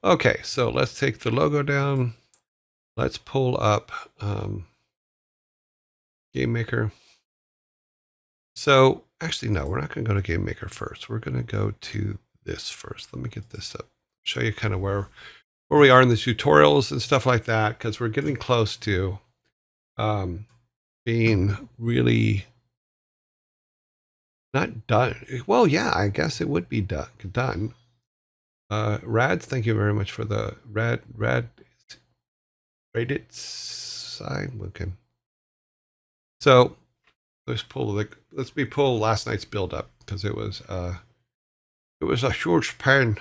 Okay, so let's take the logo down. Let's pull up Game Maker. So actually, no, we're not going to go to Game Maker first. We're going to go to this first. Let me get this up. Show you kind of where we are in the tutorials and stuff like that, because we're getting close to being really not done. Well, yeah, I guess it would be done. Rads, thank you very much for the rated sign. Okay. So let's pull last night's build up because it was a huge pain.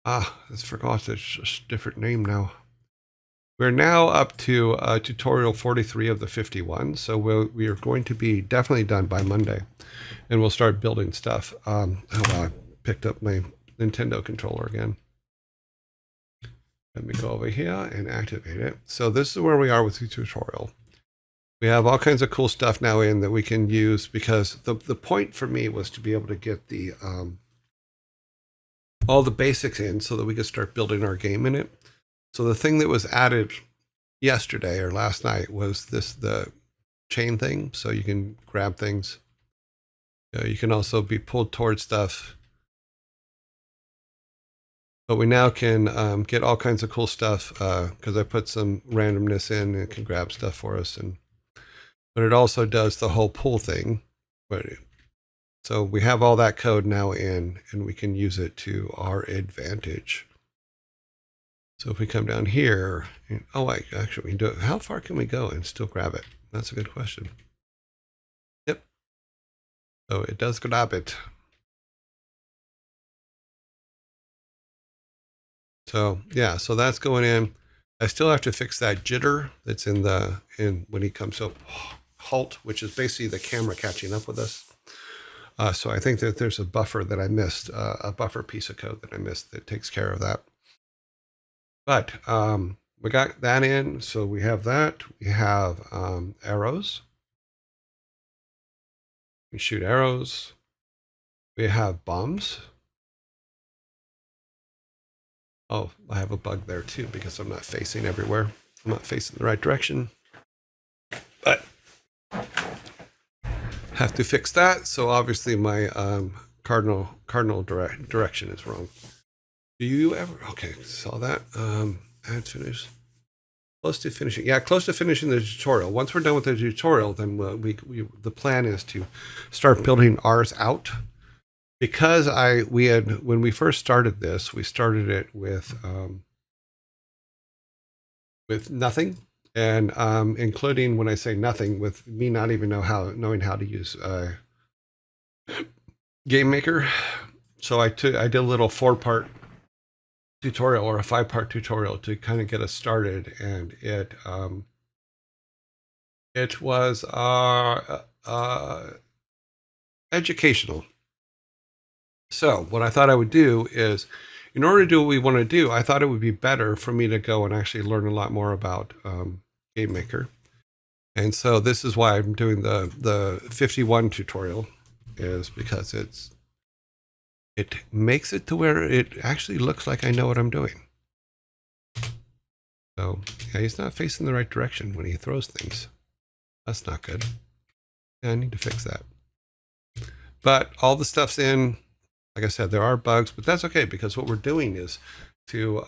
I forgot it's a different name now. We're now up to tutorial 43 of the 51, so we are going to be definitely done by Monday, and we'll start building stuff. Oh, well, I picked up my Nintendo controller again. Let me go over here and activate it. So this is where we are with the tutorial. We have all kinds of cool stuff now in that we can use, because the point for me was to be able to get the all the basics in so that we could start building our game in it. So the thing that was added yesterday or last night was the chain thing, so you can grab things. You can also be pulled towards stuff. But we now can get all kinds of cool stuff because I put some randomness in and it can grab stuff for us. But it also does the whole pull thing. So we have all that code now in, and we can use it to our advantage. So if we come down here, actually we can do it. How far can we go and still grab it? That's a good question. Yep. So it does grab it. So yeah, so that's going in. I still have to fix that jitter that's in when he comes up halt, which is basically the camera catching up with us. So I think that there's a buffer that I missed, a buffer piece of code that I missed that takes care of that. But we got that in, so we have that. We have arrows. We shoot arrows. We have bombs. Oh, I have a bug there too because I'm not facing everywhere. I'm not facing the right direction. But have to fix that. So obviously my cardinal direction is wrong. Do you ever? Okay, saw that. Add finish. Close to finishing. Yeah, close to finishing the tutorial. Once we're done with the tutorial, then the plan is to start building ours out. Because when we first started this, we started it with nothing, and including, when I say nothing, with me not even knowing how to use Game Maker. So I did a little 4-part tutorial or a 5-part tutorial to kind of get us started, and it was educational. So what I thought I would do is, in order to do what we want to do, I thought it would be better for me to go and actually learn a lot more about Game Maker. And so this is why I'm doing the 51 tutorial, is because it makes it to where it actually looks like I know what I'm doing. So yeah, he's not facing the right direction when he throws things. That's not good. Yeah, I need to fix that. But all the stuff's in. Like I said, there are bugs, but that's okay, because what we're doing is to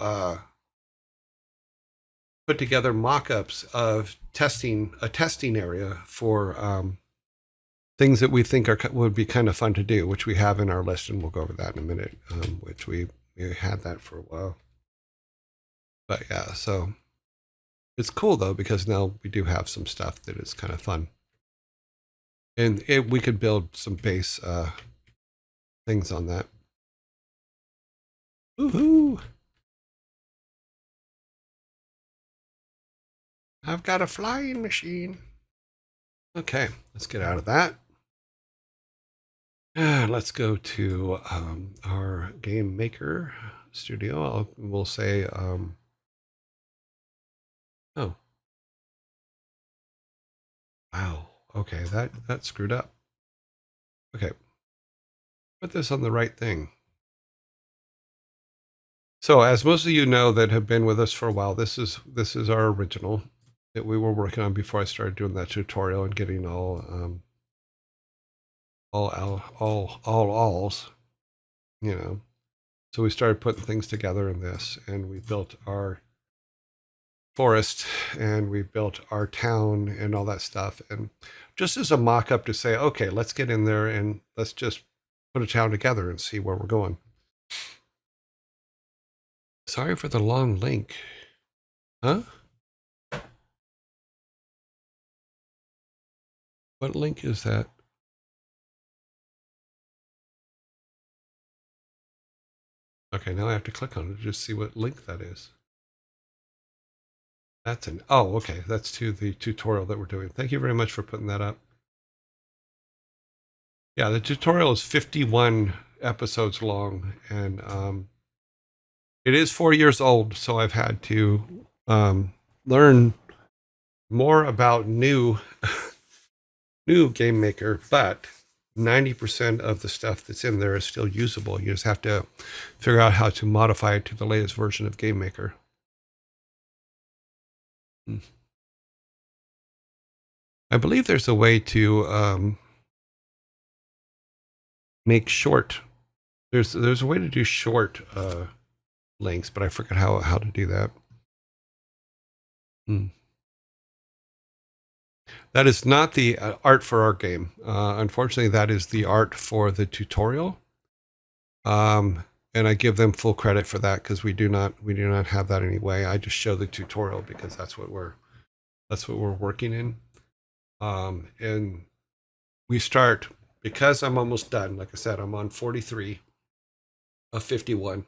put together mock-ups of a testing area for things that we think would be kind of fun to do, which we have in our list, and we'll go over that in a minute. Which we had that for a while, but yeah, so it's cool though, because now we do have some stuff that is kind of fun, and we could build some base things on that. Woohoo! I've got a flying machine. Okay, let's get out of that. Let's go to our Game Maker studio. We'll say, oh, wow. Okay, that screwed up. Okay, put this on the right thing. So, as most of you know that have been with us for a while, this is our original that we were working on before I started doing that tutorial and getting all alls, you know. So we started putting things together in this, and we built our forest, and we built our town, and all that stuff, and just as a mock-up to say, okay, let's get in there and let's just put a town together and see where we're going. Sorry for the long link. Huh? What link is that? Okay, now I have to click on it to just see what link that is. That's oh, okay. That's to the tutorial that we're doing. Thank you very much for putting that up. Yeah, the tutorial is 51 episodes long, and it is 4 years old, so I've had to learn more about new Game Maker, but 90% of the stuff that's in there is still usable. You just have to figure out how to modify it to the latest version of Game Maker. I believe there's a way to make short. There's a way to do short links, but I forget how to do that. That is not the art for our game. Unfortunately, that is the art for the tutorial. And I give them full credit for that because we do not have that anyway. I just show the tutorial because that's what we're working in. And we start, because I'm almost done. Like I said, I'm on 43 of 51.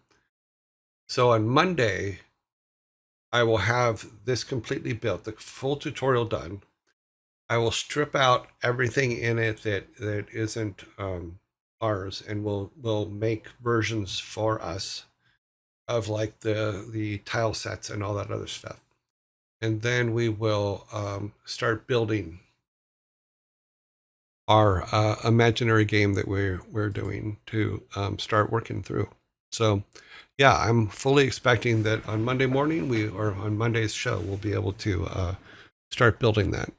So on Monday, I will have this completely built, the full tutorial done. I will strip out everything in it that isn't ours, and we'll make versions for us of like the tile sets and all that other stuff. And then we will start building our imaginary game that we're doing to start working through. So yeah, I'm fully expecting that on Monday morning or on Monday's show, we'll be able to start building that.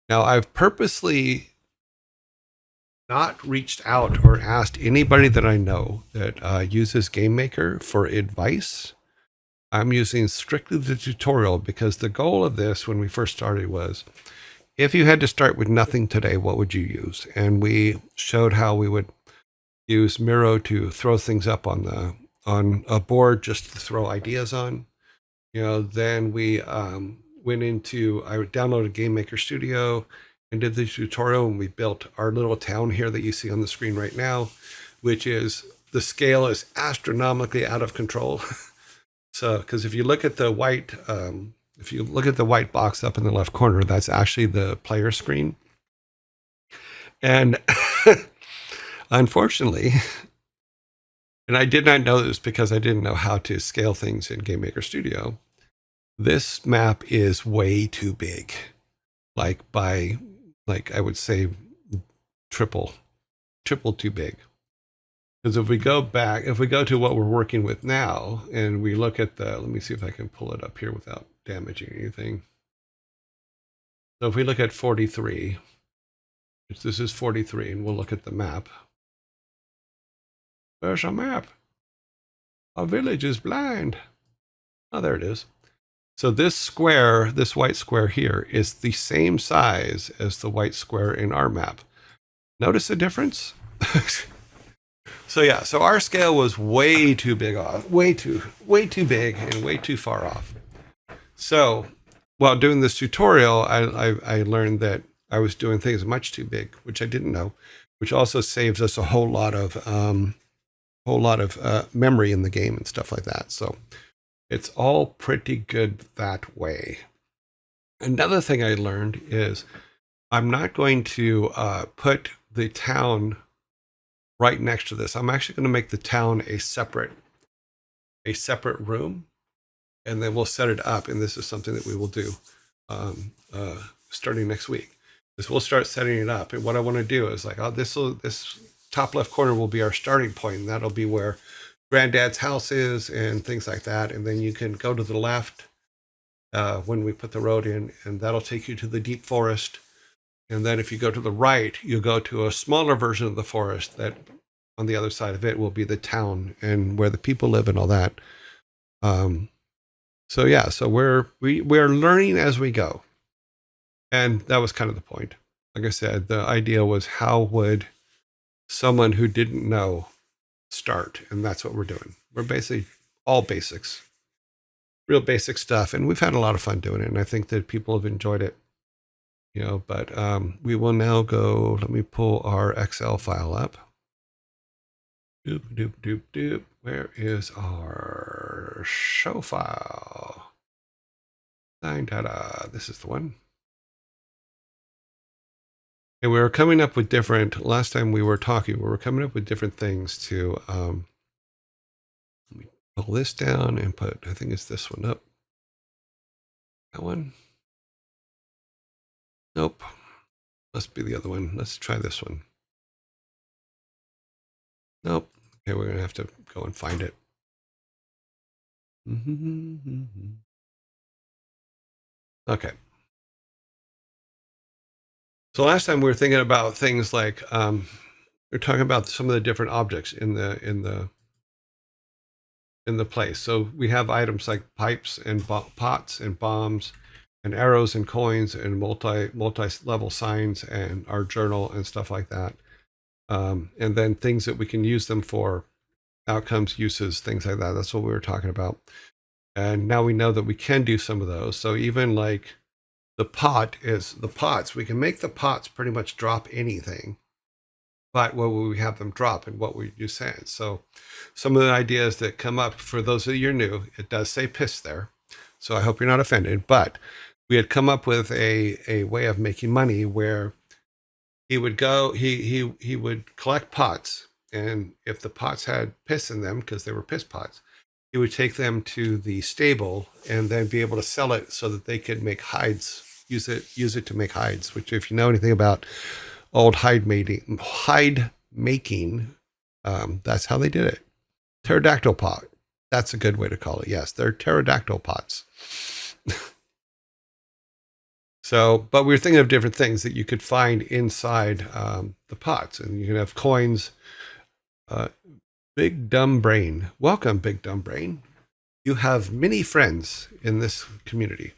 Now, I've purposely not reached out or asked anybody that I know that uses Game Maker for advice. I'm using strictly the tutorial because the goal of this when we first started was, if you had to start with nothing today, what would you use? And we showed how we would use Miro to throw things up on a board just to throw ideas on. Then we went into, I downloaded Game Maker Studio and did the tutorial, and we built our little town here that you see on the screen right now, which is, the scale is astronomically out of control. So, because if you look at the white box up in the left corner, that's actually the player screen. And unfortunately, and I did not know this because I didn't know how to scale things in Game Maker Studio, this map is way too big. I would say triple too big. Because if we go to what we're working with now, and we look at let me see if I can pull it up here without damaging anything. So if we look at 43, this is 43, and we'll look at the map. Where's a map? Our village is blind. Oh, there it is. So this square, this white square here, is the same size as the white square in our map. Notice the difference? So yeah, so our scale was way too big off, way too big and way too far off. So while doing this tutorial, I learned that I was doing things much too big, which I didn't know, which also saves us a whole lot of memory in the game and stuff like that. So it's all pretty good that way. Another thing I learned is I'm not going to put the town right next to this. I'm actually going to make the town a separate room, and then we'll set it up. And this is something that we will do starting next week. We'll start setting it up. And what I want to do is this top left corner will be our starting point, and that'll be where granddad's house is and things like that. And then you can go to the left when we put the road in, and that'll take you to the deep forest. And then if you go to the right, you go to a smaller version of the forest that on the other side of it will be the town and where the people live and all that. So yeah, so we're learning as we go. And that was kind of the point. Like I said, the idea was how would someone who didn't know start? And that's what we're doing. We're basically all basics, real basic stuff. And we've had a lot of fun doing it. And I think that people have enjoyed it, but we will now go, let me pull our Excel file up. Doop, doop, doop, doop. Where is our show file? Sign data. This is the one. And we were coming up with different, last time we were talking, we were coming up with different things to, let me pull this down and put, I think it's this one up. That one? Nope. Must be the other one. Let's try this one. Nope. Okay, we're going to have to go and find it. Okay. So last time we were thinking about things like, we're talking about some of the different objects in the place. So we have items like pipes and pots and bombs and arrows and coins and multi-level signs and our journal and stuff like that. And then things that we can use them for, outcomes, uses, things like that. That's what we were talking about. And now we know that we can do some of those. So even like the pots, we can make the pots pretty much drop anything. But what will we have them drop and what would you say? So some of the ideas that come up, for those of you new, it does say piss there. So I hope you're not offended. But we had come up with a way of making money where he would go, he would collect pots. And if the pots had piss in them, because they were piss pots, he would take them to the stable and then be able to sell it so that they could make hides, use it to make hides, which if you know anything about old hide making, that's how they did it. Pterodactyl pot. That's a good way to call it. Yes, they're pterodactyl pots. So, but we were thinking of different things that you could find inside the pots, and you can have coins. Big Dumb Brain. Welcome, Big Dumb Brain. You have many friends in this community,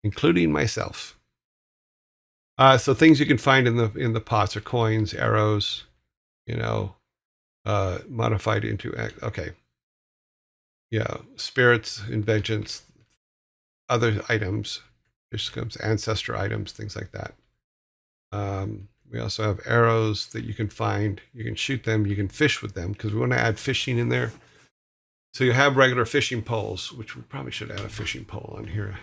including myself. So things you can find in the pots are coins, arrows, modified into, okay. Yeah, spirits, inventions, other items, just comes ancestor items, things like that. We also have arrows that you can find. You can shoot them. You can fish with them because we want to add fishing in there. So you have regular fishing poles, which we probably should add a fishing pole on here.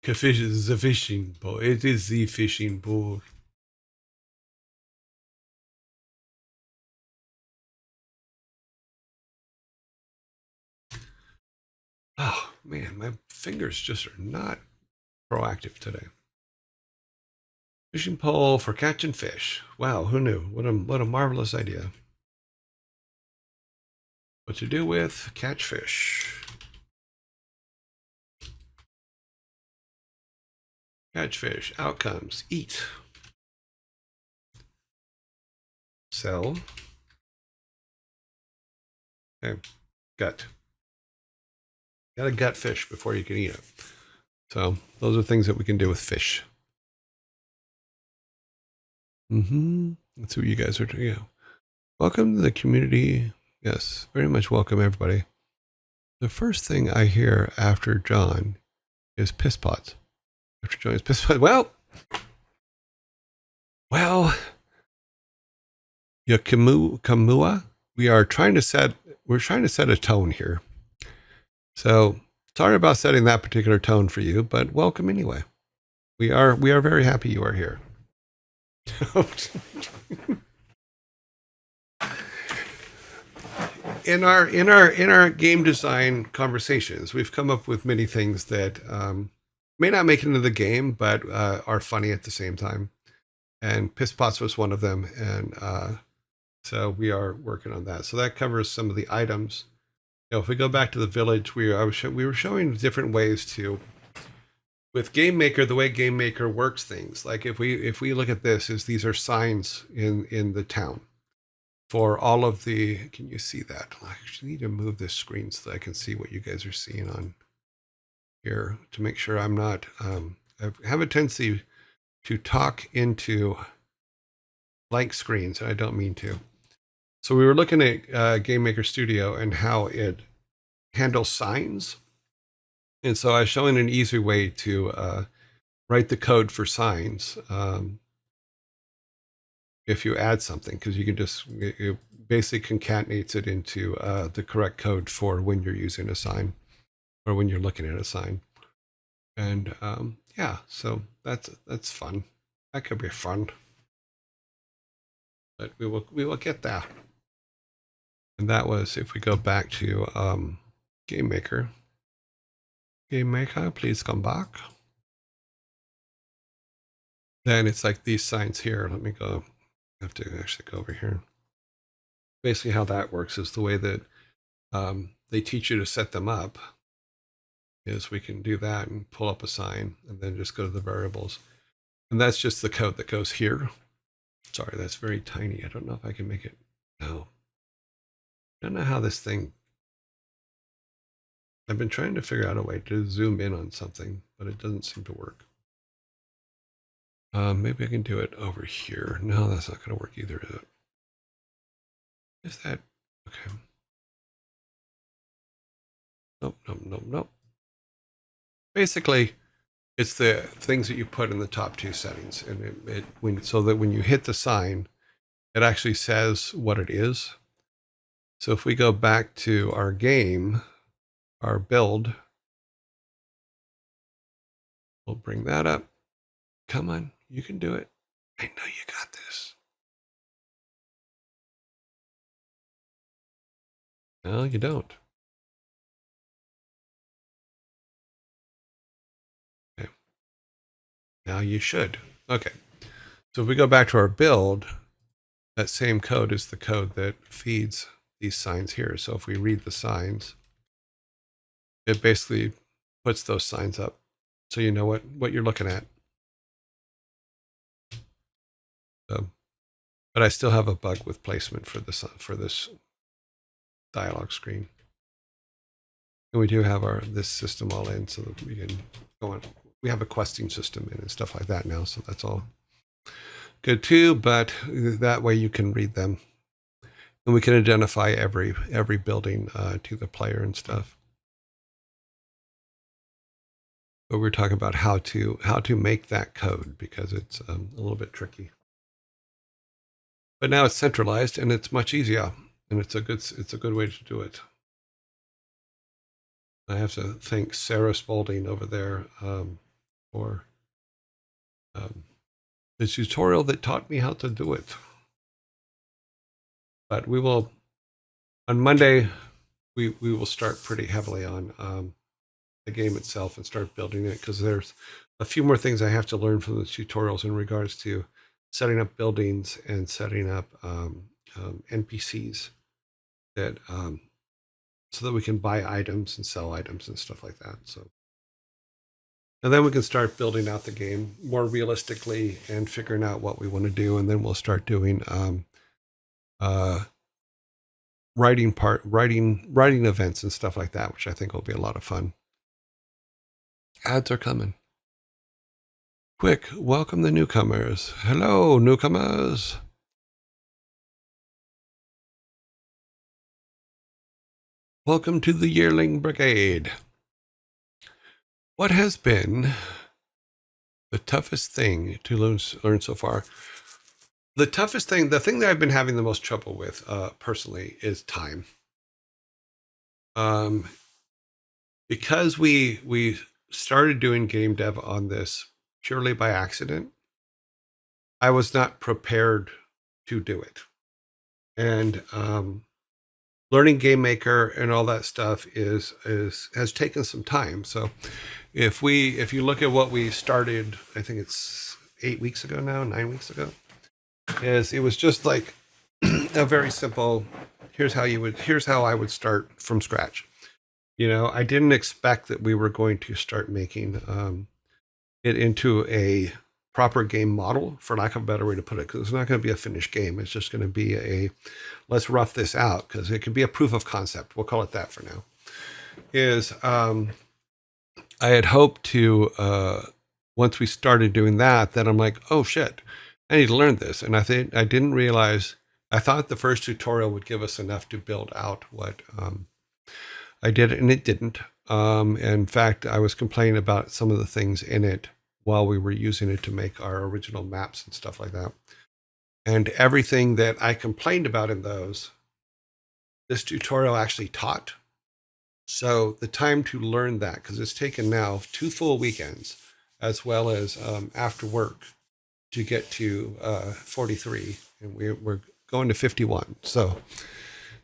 Fish is the fishing pole. It is the fishing pole. Oh man, my fingers just are not proactive today. Fishing pole for catching fish. Wow, who knew? What a marvelous idea. What to do with catch fish. Catch fish. Outcomes. Eat. Sell. Okay. Gut. Got to gut fish before you can eat it. So those are things that we can do with fish. That's what you guys are doing. Yeah. Welcome to the community. Yes, very much welcome everybody. The first thing I hear after John is piss pots. After John is piss pots. Well, Kamua. We're trying to set a tone here. So sorry about setting that particular tone for you, but welcome anyway. We are very happy you are here. In our game design conversations, we've come up with many things that may not make it into the game, but are funny at the same time. And Piss Pots was one of them, and so we are working on that. So that covers some of the items. If we go back to the village, we were showing different ways to, with Game Maker, the way Game Maker works things. Like if we look at this, is these are signs in the town for all of the. Can you see that? I actually need to move this screen so that I can see what you guys are seeing on here to make sure I'm not. I have a tendency to talk into blank screens, and I don't mean to. So we were looking at Game Maker Studio and how it handles signs. And so I was showing an easy way to write the code for signs if you add something, because you can just, it basically concatenates it into the correct code for when you're using a sign or when you're looking at a sign. And yeah, so that's fun. That could be fun. But we will get there. And that was, if we go back to Game Maker. Game Maker, please come back. Then it's like these signs here. Let me go. I have to actually go over here. Basically, how that works is the way that they teach you to set them up. Is we can do that and pull up a sign and then just go to the variables. And that's just the code that goes here. Sorry, that's very tiny. I don't know if I can make it. No. I don't know how this thing. I've been trying to figure out a way to zoom in on something, but it doesn't seem to work. Maybe I can do it over here. No, that's not going to work either, is it? Is that okay? Nope, nope, nope, nope. Basically, it's the things that you put in the top two settings, and so that when you hit the sign, it actually says what it is. So if we go back to our game, our build, we'll bring that up. Come on, you can do it. I know you got this. No, you don't. Okay. Now you should. Okay. So if we go back to our build, that same code is the code that feeds these signs here. So if we read the signs, it basically puts those signs up so you know what you're looking at. So, but I still have a bug with placement for this dialog screen. And we do have this system all in so that we can go on. We have a questing system in and stuff like that now, so that's all good too. But that way you can read them, and we can identify every building to the player and stuff. But we're talking about how to make that code because it's a little bit tricky. But now it's centralized and it's much easier, and it's a good way to do it. I have to thank Sarah Spalding over there for the tutorial that taught me how to do it. But we will, on Monday, we will start pretty heavily on the game itself and start building it, because there's a few more things I have to learn from the tutorials in regards to setting up buildings and setting up NPCs that so that we can buy items and sell items and stuff like that. So, and then we can start building out the game more realistically and figuring out what we want to do, and then we'll start doing writing events and stuff like that, which I think will be a lot of fun. Ads are coming. Quick, welcome the newcomers. Hello, newcomers. Welcome to the Yearling Brigade. What has been the toughest thing to learn so far? The toughest thing, the thing that I've been having the most trouble with personally is time. Because we started doing game dev on this purely by accident, I was not prepared to do it. And learning Game Maker and all that stuff has taken some time. So if you look at what we started, I think it's 8 weeks ago now, 9 weeks ago, is it was just like a very simple. Here's how I would start from scratch. I didn't expect that we were going to start making it into a proper game model, for lack of a better way to put it, because it's not going to be a finished game. It's just going to be let's rough this out, because it can be a proof of concept. We'll call it that for now. I had hoped to, once we started doing that, then I'm like, oh shit, I need to learn this. And I didn't realize, I thought the first tutorial would give us enough to build out what I did, and it didn't. In fact, I was complaining about some of the things in it while we were using it to make our original maps and stuff like that. And everything that I complained about in those, this tutorial actually taught. So the time to learn that, because it's taken now 2 full weekends, as well as after work, to get to 43, and we're going to 51. So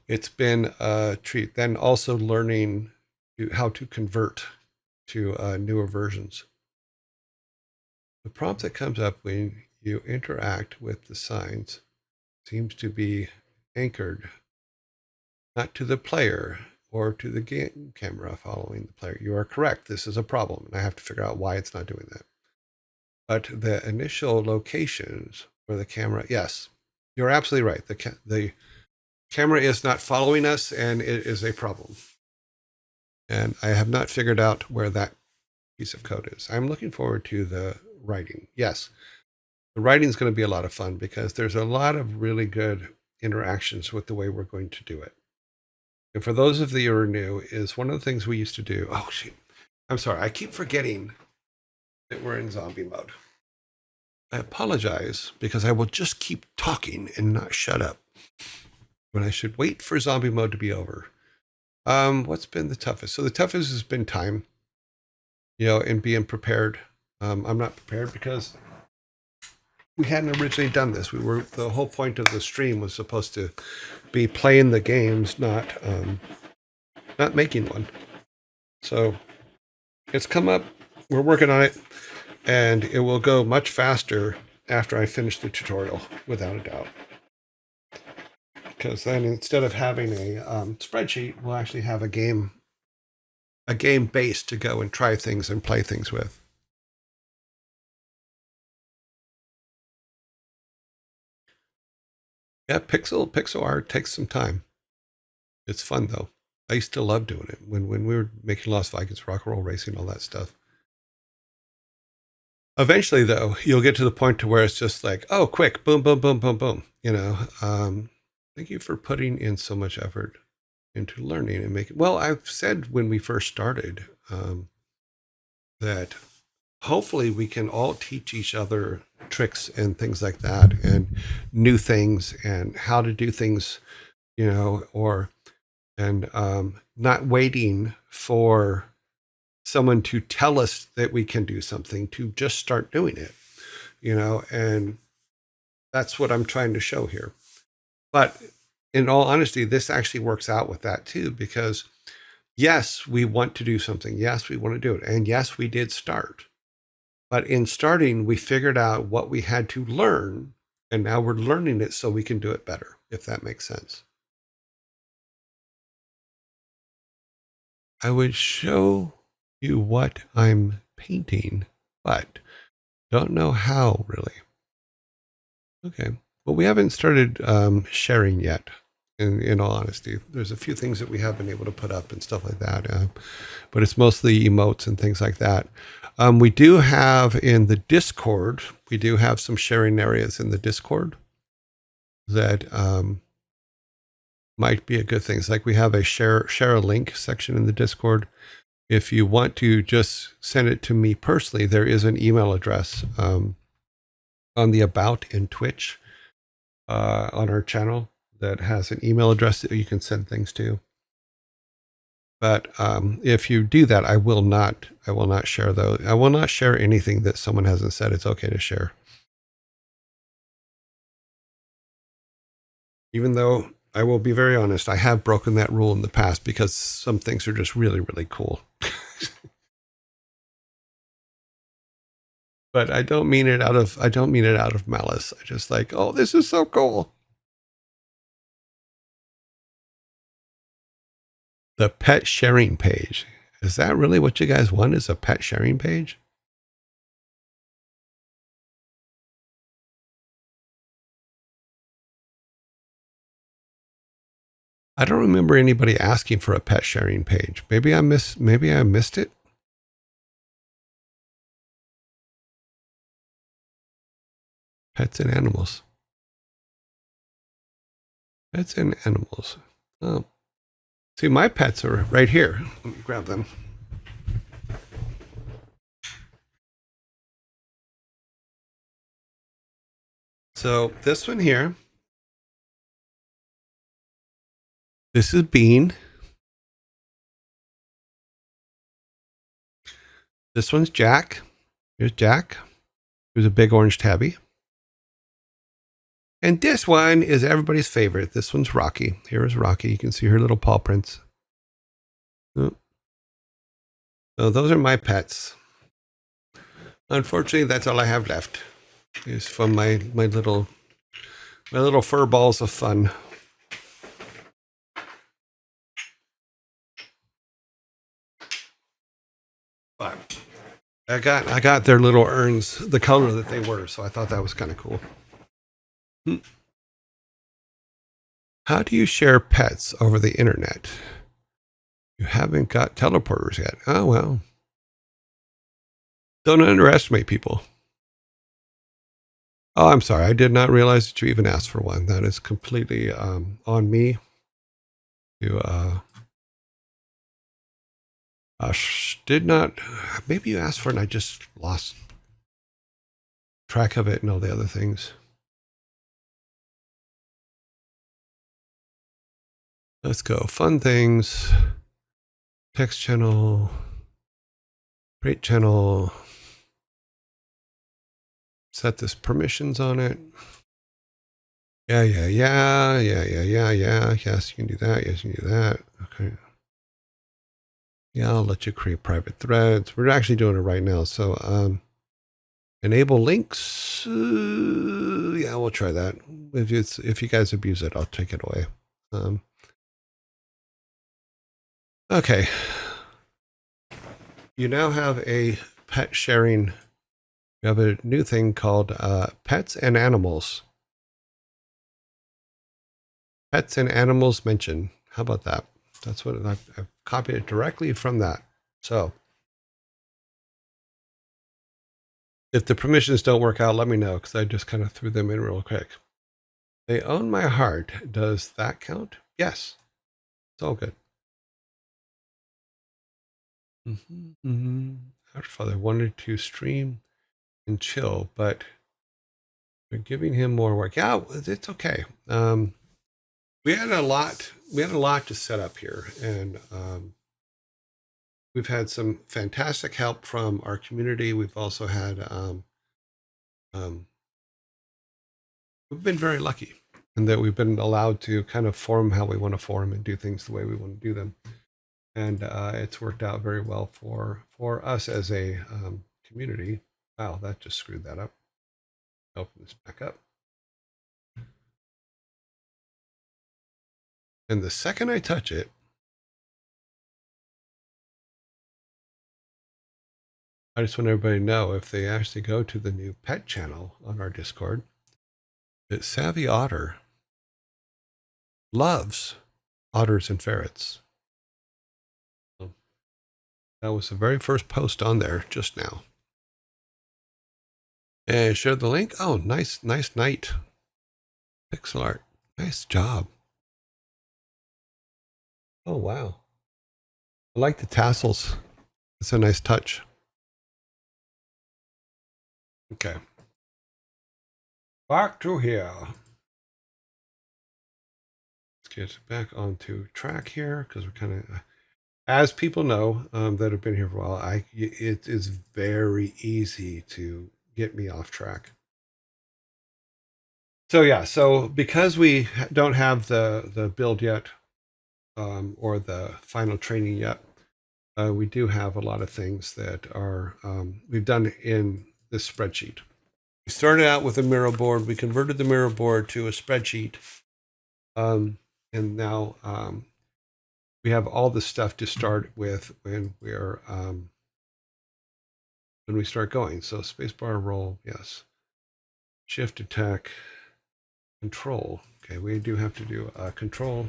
it's been a treat. Then also learning how to convert to newer versions. The prompt that comes up when you interact with the signs seems to be anchored not to the player or to the game camera following the player. You are correct. This is a problem, and I have to figure out why it's not doing that. But the initial locations where the camera, yes, you're absolutely right. The camera is not following us, and it is a problem. And I have not figured out where that piece of code is. I'm looking forward to the writing. Yes, the writing is going to be a lot of fun, because there's a lot of really good interactions with the way we're going to do it. And for those of you who are new, is one of the things we used to do. Oh, shoot. I'm sorry. I keep forgetting that we're in zombie mode. I apologize, because I will just keep talking and not shut up when I should wait for zombie mode to be over. What's been the toughest? So the toughest has been time, and being prepared. I'm not prepared because we hadn't originally done this. The whole point of the stream was supposed to be playing the games, not making one. So it's come up. We're working on it, and it will go much faster after I finish the tutorial, without a doubt. Because then instead of having a spreadsheet, we'll actually have a game base to go and try things and play things with. Yeah, pixel art takes some time. It's fun though. I used to love doing it when we were making Lost Vikings, Rock and Roll Racing, all that stuff. Eventually, though, you'll get to the point to where it's just like, oh, quick, boom, boom, boom, boom, boom. Thank you for putting in so much effort into learning and making. Well, I've said when we first started that hopefully we can all teach each other tricks and things like that, and new things, and how to do things, not waiting for someone to tell us that we can do something, to just start doing it, and that's what I'm trying to show here. But in all honesty, this actually works out with that too, because yes, we want to do something. Yes, we want to do it. And yes, we did start. But in starting, we figured out what we had to learn, and now we're learning it so we can do it better, if that makes sense. I would show you what I'm painting, but don't know how really. Okay. Well, we haven't started sharing yet. In all honesty, there's a few things that we have been able to put up and stuff like that, but it's mostly emotes and things like that. We do have in the Discord, we do have some sharing areas in the Discord that might be a good thing. It's like we have a share a link section in the Discord. If you want to just send it to me personally, there is an email address on the About in Twitch on our channel that has an email address that you can send things to. But if you do that, I will not share those. I will not share anything that someone hasn't said it's okay to share. Even though I will be very honest. I have broken that rule in the past because some things are just really, really cool. But I don't mean it out of malice. I just like, oh, this is so cool. The pet sharing page. Is that really what you guys want? Is a pet sharing page? I don't remember anybody asking for a pet sharing page. Maybe I missed it. Pets and animals. Pets and animals. Oh. See, my pets are right here. Let me grab them. So this one here. This is Bean. This one's Jack. Here's Jack. Who's a big orange tabby. And this one is everybody's favorite. This one's Rocky. Here is Rocky. You can see her little paw prints. Oh. So those are my pets. Unfortunately, that's all I have left. Is from my little fur balls of fun. But I got their little urns the color that they were, so I thought that was kind of cool. How do you share pets over the internet? You haven't got teleporters yet. Oh well. Don't underestimate people. Oh, I'm sorry. I did not realize that you even asked for one. That is completely on me. You did not. Maybe you asked for it and I just lost track of it and all the other things. Let's go. Fun things. Text channel. Create channel. Set this permissions on it. Yeah. Yes, you can do that. Yes, you can do that. Okay. Yeah, I'll let you create private threads. We're actually doing it right now. So, enable links. Yeah, we'll try that. If you guys abuse it, I'll take it away. Okay. You now have a pet sharing. You have a new thing called pets and animals. Pets and animals mentioned. How about that? That's what I've copied it directly from that. So if the permissions don't work out, let me know because I just kind of threw them in real quick. They own my heart. Does that count? Yes. It's all good. Our father wanted to stream and chill, but we're giving him more work. Yeah, it's okay. We had a lot to set up here, and we've had some fantastic help from our community. We've also had we've been very lucky in that we've been allowed to kind of form how we want to form and do things the way we want to do them, and it's worked out very well for us as a community. Wow, that just screwed that up. Open this back up. And the second I touch it, I just want everybody to know if they actually go to the new pet channel on our Discord, that Savvy Otter loves otters and ferrets. That was the very first post on there just now. And share the link. Oh, nice night. Pixel art. Nice job. Oh, wow. I like the tassels. It's a nice touch. Okay. Back to here. Let's get back onto track here because we're kind of, as people know that have been here for a while, it is very easy to get me off track. So yeah, so because we don't have the build yet, or the final training yet, we do have a lot of things that are we've done in this spreadsheet. We started out with a Miro board. We converted the Miro board to a spreadsheet, and now we have all the stuff to start with when we start going. So spacebar roll, yes. Shift attack, control. Okay, we do have to do control.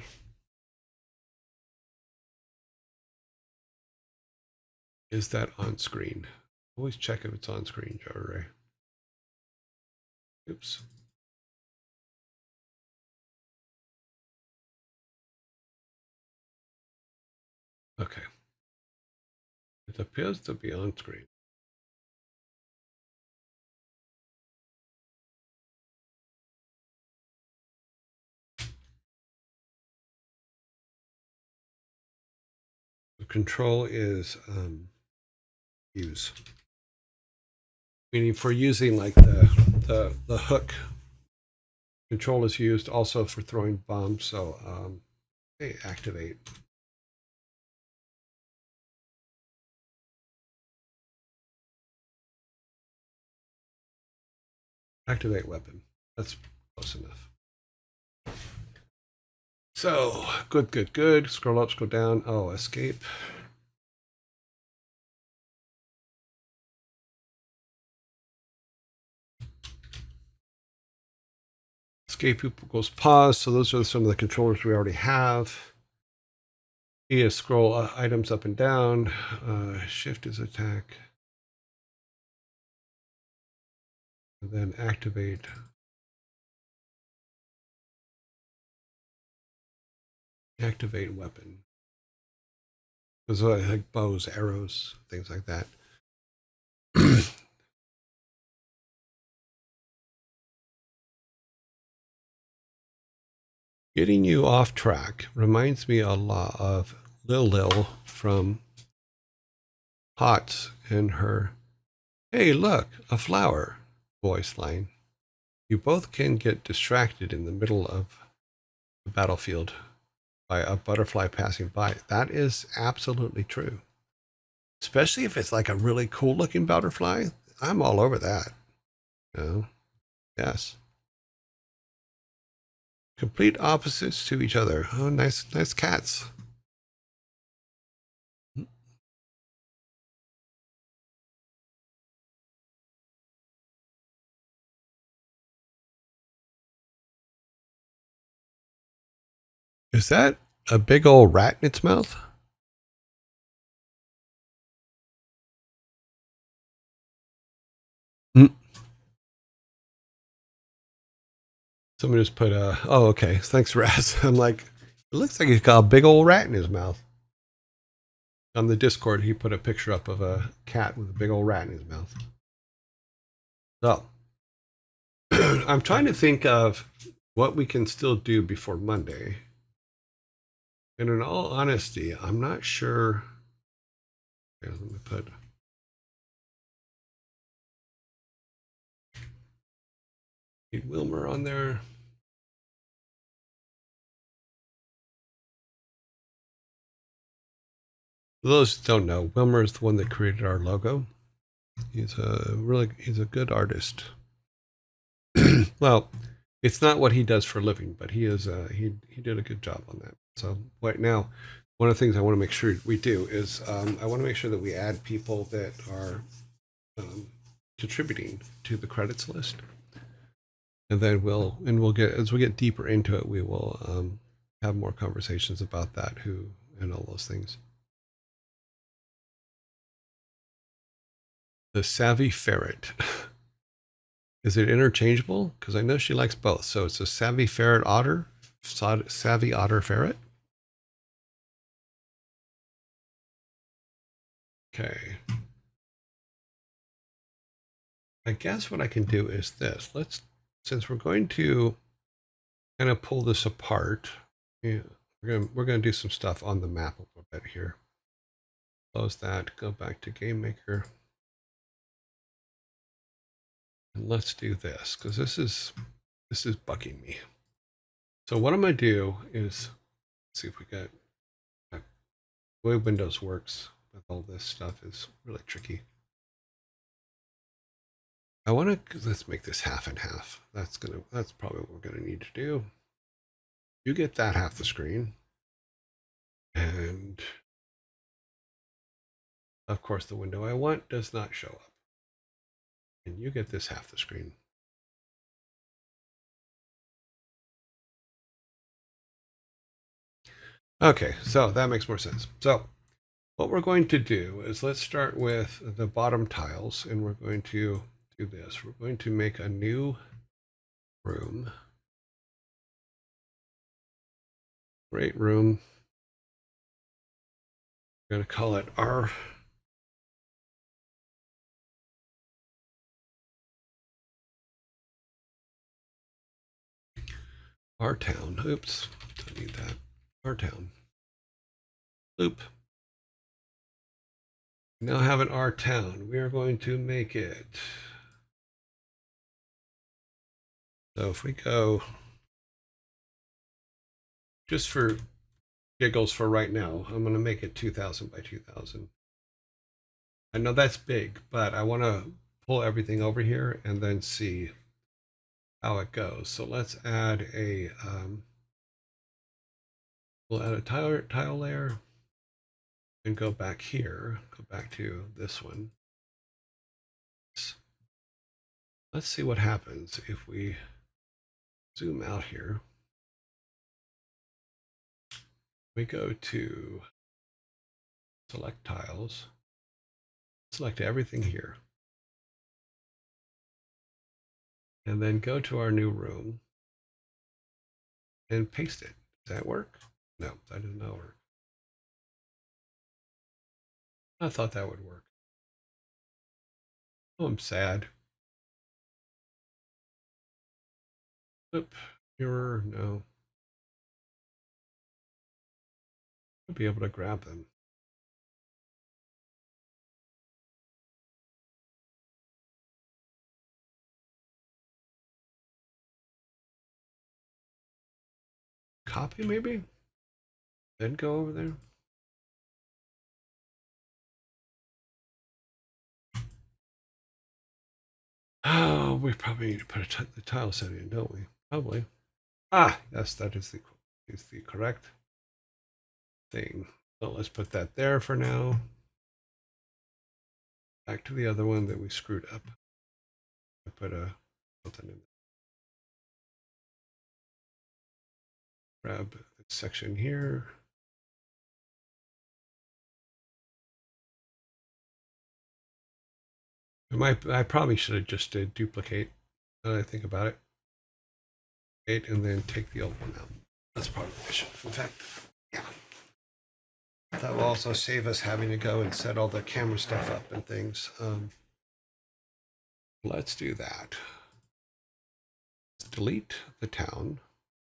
Is that on screen? Always check if it's on screen, Joe Ray. Oops. Okay. It appears to be on screen. The control is use, meaning for using like the hook. Control is used also for throwing bombs. So okay, activate. Activate weapon. That's close enough. So good, good, good. Scroll up, scroll down. Oh, escape. Escape equals pause. So those are some of the controllers we already have. E is scroll items up and down. Shift is attack. And then activate. Activate weapon. Those are like bows, arrows, things like that. Getting you off track reminds me a lot of Lil from Hots and her "Hey, look, a flower" voice line. You both can get distracted in the middle of the battlefield by a butterfly passing by. That is absolutely true. Especially if it's like a really cool looking butterfly. I'm all over that. You know? Yes. Complete opposites to each other. Oh, nice, nice cats. Is that a big old rat in its mouth? Mm. Somebody just put oh, okay. Thanks, Raz. I'm like, it looks like he's got a big old rat in his mouth. On the Discord, he put a picture up of a cat with a big old rat in his mouth. So, I'm trying to think of what we can still do before Monday. And in all honesty, I'm not sure. Here, let me put. Need Wilmer on there. For those who don't know, Wilmer is the one that created our logo. He's a good artist. Well, it's not what he does for a living, but he did a good job on that. So right now, one of the things I want to make sure we do is I want to make sure that we add people that are contributing to the credits list, and then we'll get, as we get deeper into it, we will have more conversations about that, who and all those things. The Savvy Ferret. Is it interchangeable? Because I know she likes both. So it's a Savvy Ferret Otter, Savvy Otter Ferret. Okay. I guess what I can do is this. Since we're going to kind of pull this apart, yeah, we're gonna do some stuff on the map a little bit here. Close that. Go back to Game Maker. And let's do this, because this is This is bugging me. So what I'm going to do is see if we got the way Windows works with all this stuff is really tricky. I want to let's make this half and half. That's probably what we're going to need to do. You get that half the screen, and of course the window I want does not show up. And you get this half the screen. Okay, so that makes more sense. So what we're going to do is let's start with the bottom tiles, and we're going to do this. We're going to make a new room. Great room. We're going to call it our town. Oops, don't need that. Our town. Loop. We now have an our town. We are going to make it. So if we go, just for giggles for right now, I'm going to make it 2000 by 2000. I know that's big, but I want to pull everything over here and then see how it goes. So let's add a, we'll add a tile layer and go back here, go back to this one. Let's see what happens if we zoom out here. We go to select tiles, select everything here, and then go to our new room and paste it. Does that work? No, that does not work. I thought that would work. Oh, I'm sad. Oop, mirror, no. I'll be able to grab them. Copy maybe? Then go over there. Oh, we probably need to put the tile set in, don't we? Probably. Ah, yes, that is the correct thing. So let's put that there for now. Back to the other one that we screwed up. I put something in there. Grab this section here. I probably should have just did duplicate. Now that I think about it, and then take the old one out. That's probably what I should. In fact, yeah. That will also save us having to go and set all the camera stuff up and things. Let's do that. Delete the town.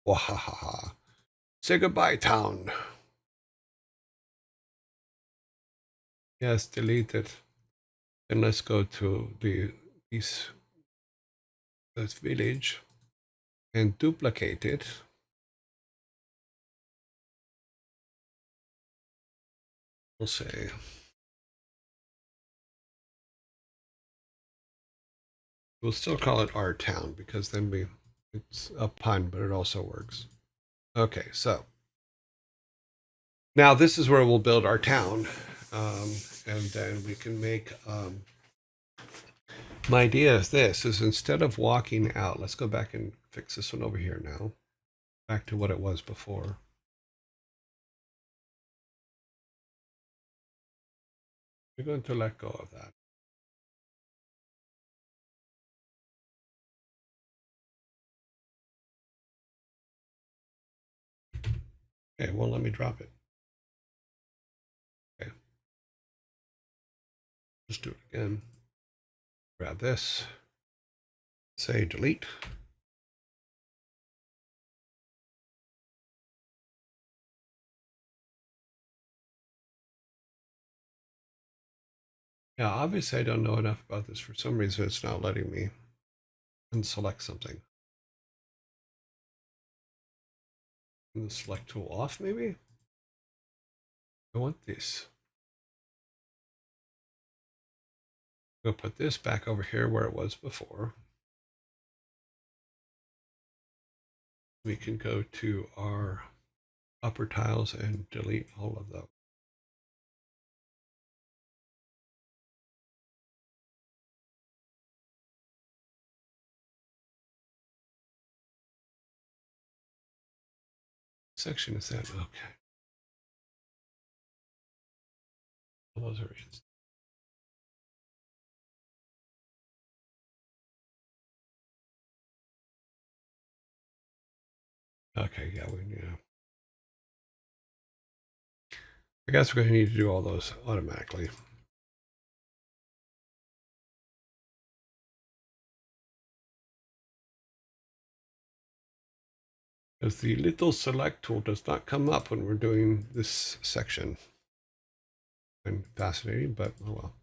Wahaha. Say goodbye, town. Yes, delete it. Then let's go to this village and duplicate it. We'll say we'll still call it our town because then it's a pun, but it also works. Okay, so now this is where we'll build our town, and then we can make. My idea is this: is instead of walking out, let's go back and fix this one over here now. Back to what it was before. We're going to let go of that. Okay, well, let me drop it. Okay. Let's do it again. Grab this. Say delete. Yeah, obviously I don't know enough about this. For some reason, it's not letting me unselect something. And the select tool off, maybe? I want this. We'll put this back over here where it was before. We can go to our upper tiles and delete all of those. Section is that? Okay. Those are in. Okay, yeah, we need to. I guess we're going to need to do all those automatically. Because the little select tool does not come up when we're doing this section. And fascinating, but oh well.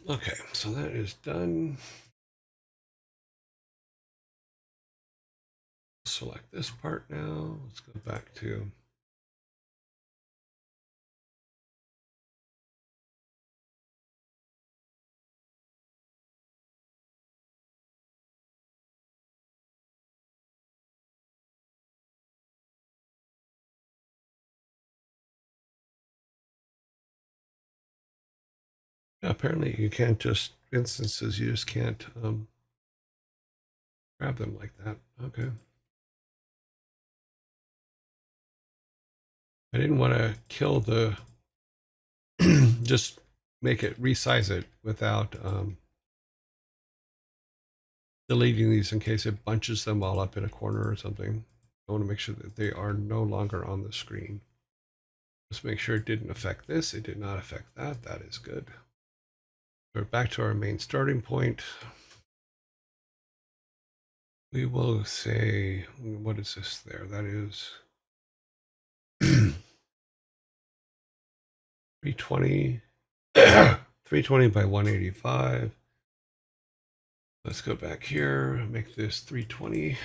Okay, so that is done. Select this part now. Let's go back to apparently you can't just instances, you just can't grab them like that. Okay. I didn't want to kill the just make it resize it without deleting these in case it bunches them all up in a corner or something. I want to make sure that they are no longer on the screen. Just make sure it didn't affect this. It did not affect that. That is good. We're back to our main starting point. We will say, what is this there? That is 320, 320 by 185. Let's go back here, make this 320.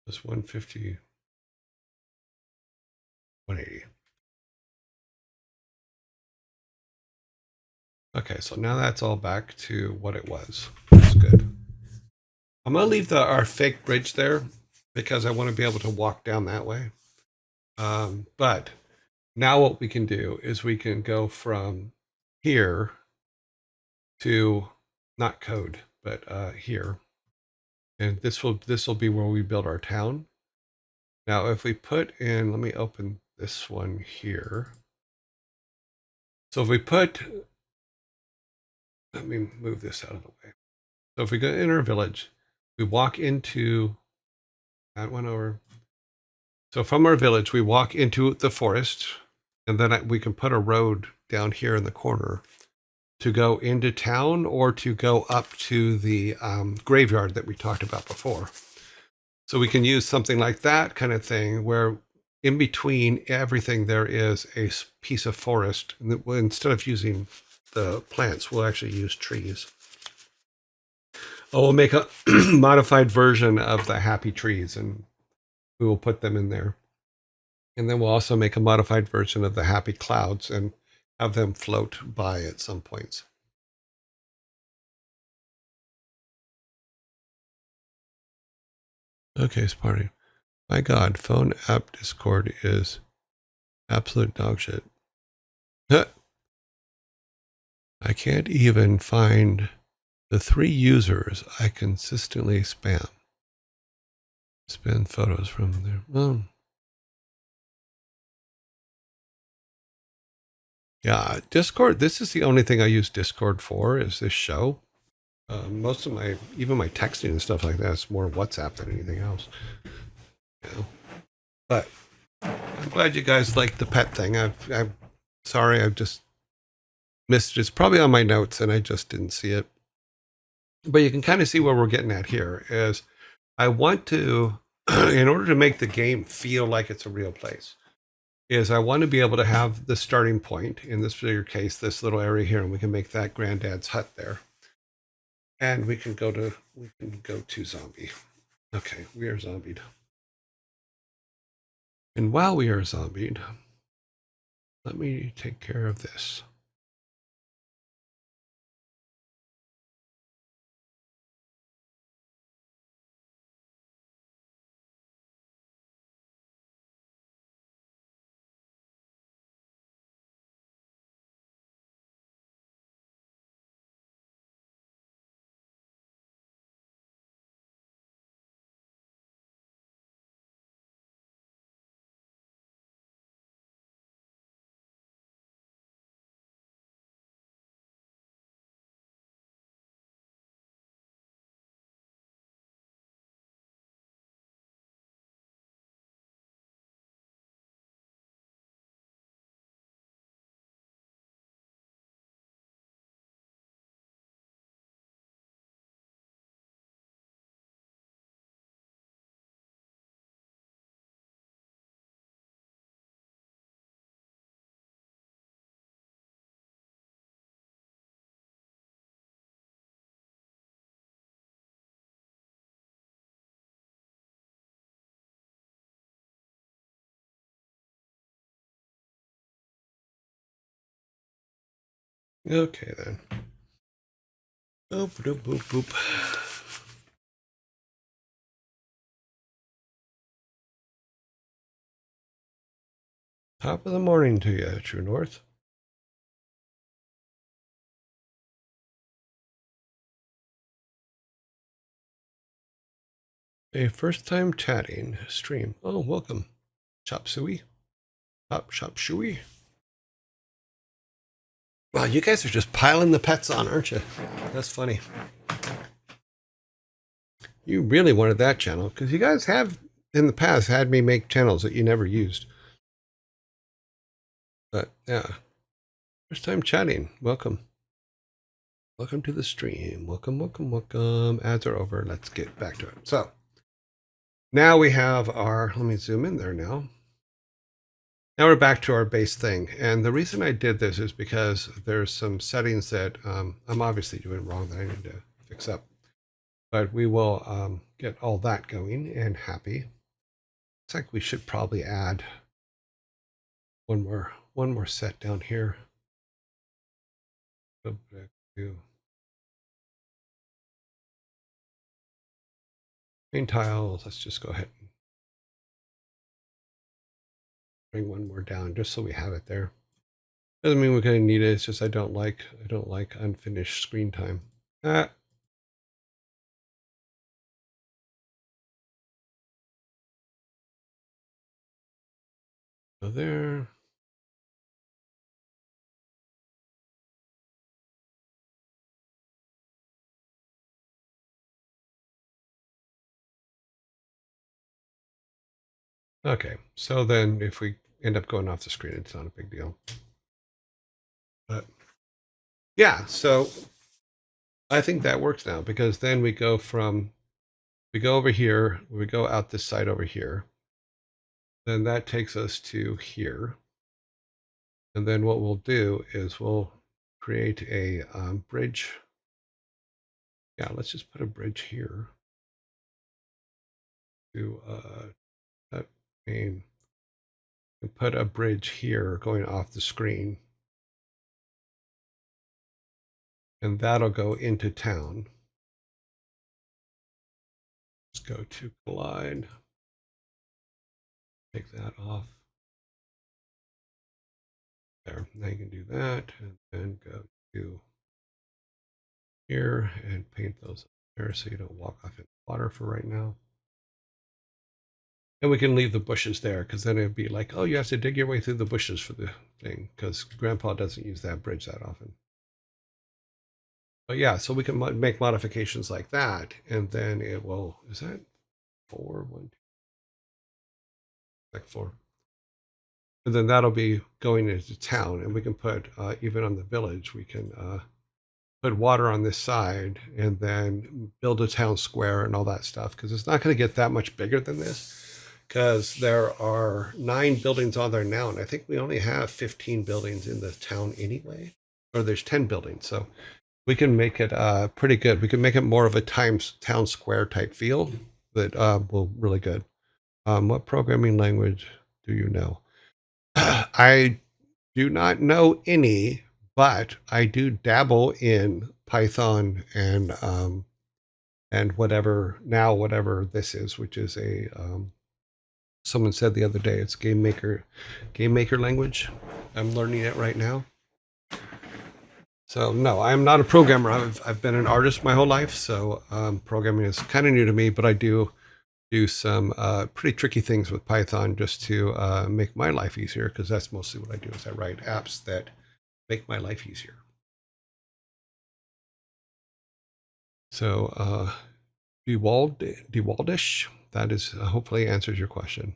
That's 150, 180. Okay, so now that's all back to what it was. That's good. I'm gonna leave our fake bridge there because I want to be able to walk down that way. But now what we can do is we can go from here to not code, but here. And this will be where we build our town. Now, if we put in, let me open this one here. So if we put, let me move this out of the way. So if we go in our village, we walk into that one over. So from our village, we walk into the forest, and then we can put a road down here in the corner to go into town or to go up to the graveyard that we talked about before. So we can use something like that kind of thing where in between everything there is a piece of forest. And instead of using the plants, we'll actually use trees. Oh, we'll make a modified version of the happy trees and we will put them in there. And then we'll also make a modified version of the happy clouds and have them float by at some points. Okay, Sparty. My God, phone app Discord is absolute dog shit. I can't even find the 3 users I consistently spam. Spam photos from there. Oh. Yeah, Discord. This is the only thing I use Discord for is this show. Most of even my texting and stuff like that is more WhatsApp than anything else. You know? But I'm glad you guys liked the pet thing. I'm sorry, I've just missed it. It's probably on my notes and I just didn't see it. But you can kind of see where we're getting at here is I want to, in order to make the game feel like it's a real place, is I want to be able to have the starting point, in this particular case, this little area here, and we can make that granddad's hut there. And we can go to zombie. Okay, we are zombied. And while we are zombied, let me take care of this. Okay then. Boop, boop, boop, boop. Top of the morning to you, True North. A first time chatting stream. Oh, welcome. Chop Suey. Chop Shuey. Wow, you guys are just piling the pets on, aren't you? That's funny. You really wanted that channel because you guys have in the past had me make channels that you never used. But yeah, first time chatting. Welcome. Welcome to the stream. Welcome, welcome, welcome. Ads are over. Let's get back to it. So now we have our, let me zoom in there now. Now we're back to our base thing. And the reason I did this is because there's some settings that I'm obviously doing wrong that I need to fix up. But we will get all that going and happy. Looks like we should probably add one more set down here. Go back to main tiles. Let's just go ahead and bring one more down just so we have it there. Doesn't mean we're going to need it. It's just I don't like unfinished screen time. Go there. Okay, so then if we end up going off the screen, it's not a big deal. But yeah, so I think that works now because then we go over here, we go out this side over here. Then that takes us to here. And then what we'll do is we'll create a bridge. Yeah, let's just put a bridge here to that main. And put a bridge here going off the screen. And that'll go into town. Let's go to collide. Take that off. There, now you can do that and then go to here and paint those there so you don't walk off in water for right now. And we can leave the bushes there because then it'd be like, oh, you have to dig your way through the bushes for the thing because Grandpa doesn't use that bridge that often. But yeah, so we can make modifications like that, and then it will. Is that 4? 1, 2, like 4. and then that'll be going into town, and we can put even on the village, we can put water on this side and then build a town square and all that stuff, because it's not going to get that much bigger than this, because there are 9 buildings on there now, and I think we only have 15 buildings in the town anyway, or there's 10 buildings, so we can make it pretty good. We can make it more of a town square type feel that will really good. What programming language do you know? I do not know any, but I do dabble in Python and whatever this is, which is a someone said the other day it's game maker language. I'm learning it right now. So no, I'm not a programmer. I've been an artist my whole life, so programming is kind of new to me. But I do some pretty tricky things with Python just to make my life easier, because that's mostly what I do. Is I write apps that make my life easier. So Dewaldish, that is hopefully answers your question.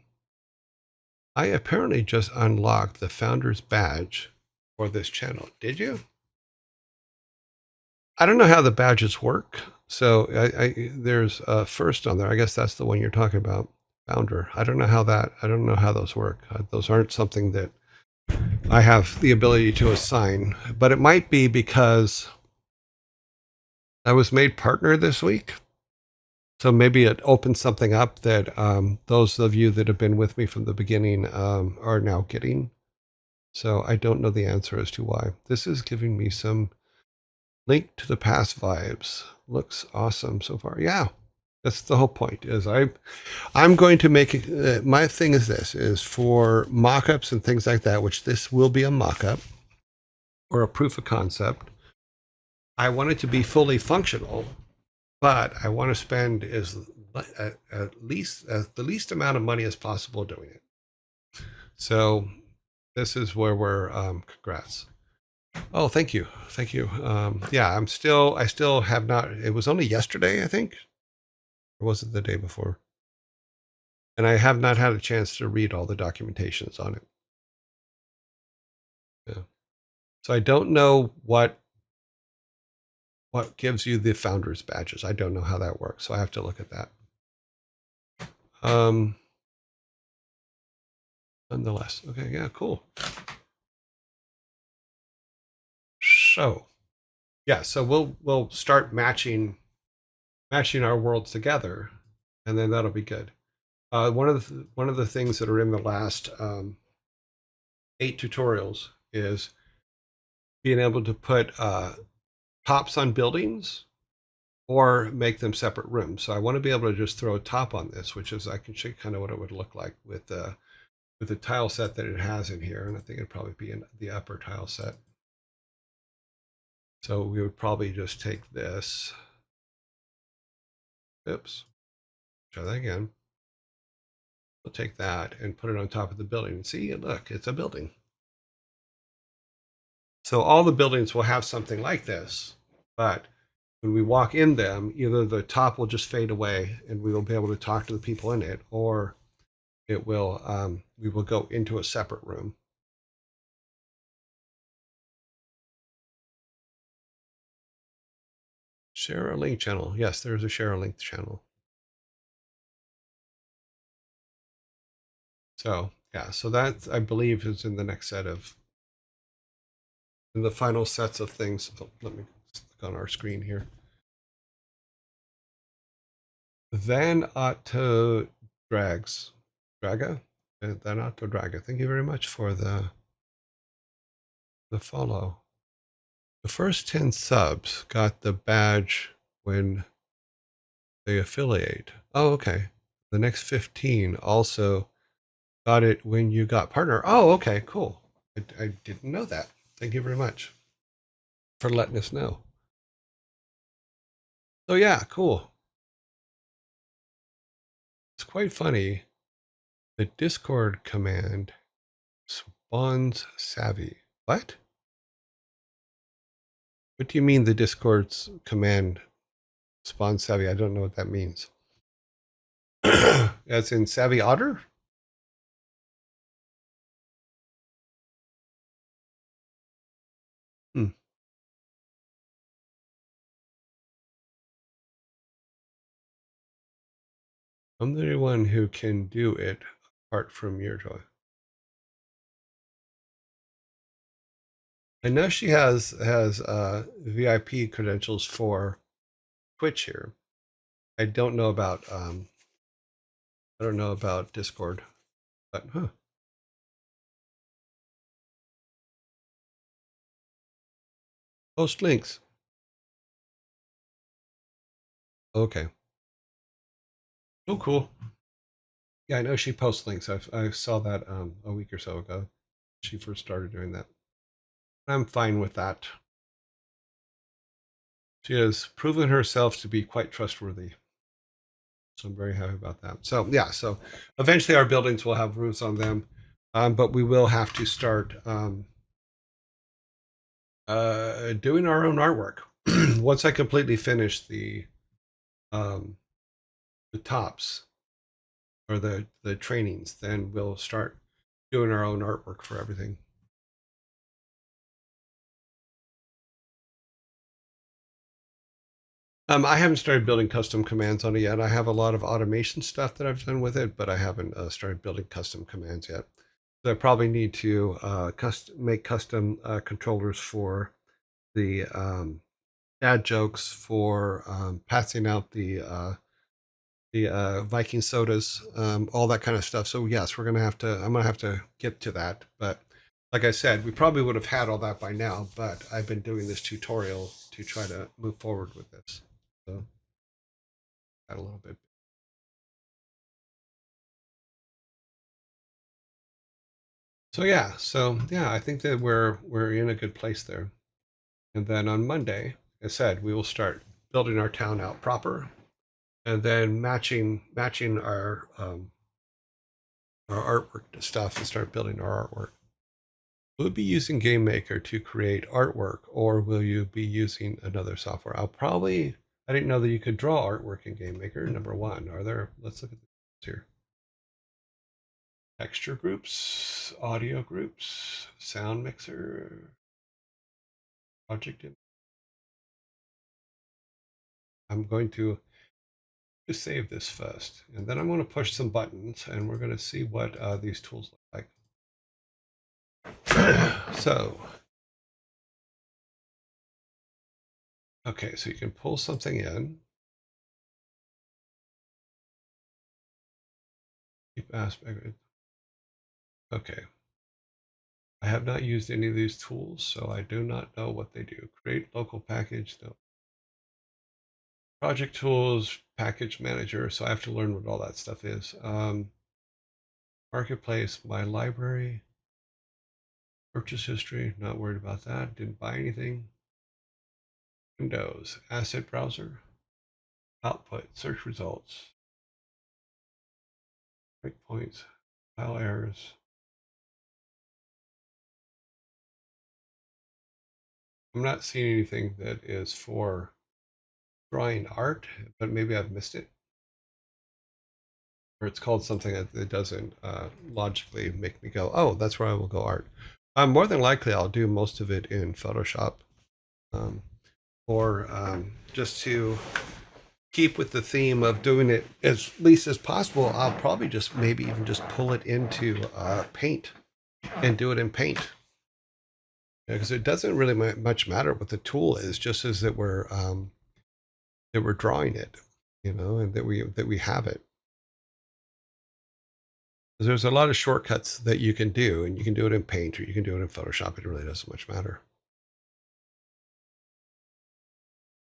I apparently just unlocked the founder's badge for this channel. Did you? I don't know how the badges work. So there's a first on there. I guess that's the one you're talking about, founder. I don't know how those work. Those aren't something that I have the ability to assign, but it might be because I was made partner this week. So maybe it opens something up that those of you that have been with me from the beginning are now getting. So I don't know the answer as to why. This is giving me some Link to the Past vibes. Looks awesome so far. Yeah, that's the whole point. Is I'm going to make it. My thing is this: is for mock-ups and things like that, which this will be a mock-up or a proof of concept. I want it to be fully functional, but I want to spend at least the least amount of money as possible doing it. So this is where we're. Congrats. Oh, thank you. Thank you. Yeah, I still have not, it was only yesterday, I think, or was it the day before? And I have not had a chance to read all the documentations on it. Yeah. So I don't know what gives you the founders badges. I don't know how that works. So I have to look at that. Nonetheless. Okay. Yeah, cool. So yeah, so we'll start matching our worlds together, and then that'll be good. One of the things that are in the last 8 tutorials is being able to put tops on buildings or make them separate rooms. So I want to be able to just throw a top on this, which is I can show you kind of what it would look like with the tile set that it has in here, and I think it'd probably be in the upper tile set. So we would probably just take this. Oops. Try that again. We'll take that and put it on top of the building. And see, look, it's a building. So all the buildings will have something like this, but when we walk in them, either the top will just fade away and we will be able to talk to the people in it, or it will we will go into a separate room. Share a link channel. Yes, there's a share a link channel. So yeah, so that I believe is in the next set of in the final sets of things. Oh, let me click on our screen here. Then Otto Draga. Then Otto Draga. Thank you very much for the follow. The first 10 subs got the badge when they affiliate. Oh, okay. The next 15 also got it when you got partner. Oh, okay, cool. I didn't know that. Thank you very much for letting us know. So yeah, cool. It's quite funny. The Discord command spawns savvy. What? What do you mean the Discord's command spawns savvy? I don't know what that means. As in Savvy Otter? I'm the only one who can do it apart from your joy. I know she has VIP credentials for Twitch here. I don't know about Discord, but post links. Okay. Oh, cool. Yeah, I know she posts links. I saw that a week or so ago. She first started doing that. I'm fine with that. She has proven herself to be quite trustworthy. So I'm very happy about that. So yeah, so eventually our buildings will have roofs on them, but we will have to start doing our own artwork. Once I completely finish um, the tops or the trainings, then we'll start doing our own artwork for everything. I haven't started building custom commands on it yet. I have a lot of automation stuff that I've done with it, but I haven't started building custom commands yet. So I probably need to make custom controllers for the dad jokes, for passing out the Viking sodas, all that kind of stuff. So yes, I'm gonna have to get to that. But like I said, we probably would have had all that by now. But I've been doing this tutorial to try to move forward with this. So got a little bit. So yeah, I think that we're in a good place there. And then on Monday, like I said, we will start building our town out proper, and then matching our artwork stuff and start building our artwork. Will you be using GameMaker to create artwork, or will you be using another software? I didn't know that you could draw artwork in GameMaker. Number one, let's look at this here. Texture groups, audio groups, sound mixer, project. I'm going to just save this first, and then I'm going to push some buttons, and we're going to see what these tools look like. So, okay, so you can pull something in. Keep aspect. Okay. I have not used any of these tools, so I do not know what they do. Create local package, no. Project tools, package manager. So I have to learn what all that stuff is. Marketplace, my library, purchase history. Not worried about that. Didn't buy anything. Windows, asset browser, output, search results, breakpoints, file errors. I'm not seeing anything that is for drawing art, but maybe I've missed it. Or it's called something that doesn't logically make me go, oh, that's where I will go art. More than likely, I'll do most of it in Photoshop, um, or just to keep with the theme of doing it as least as possible. I'll probably just maybe even just pull it into Paint and do it in Paint, because it doesn't really much matter what the tool is, just as that we're drawing it, and that we have it. There's a lot of shortcuts that you can do, and you can do it in Paint or you can do it in Photoshop. It really doesn't much matter.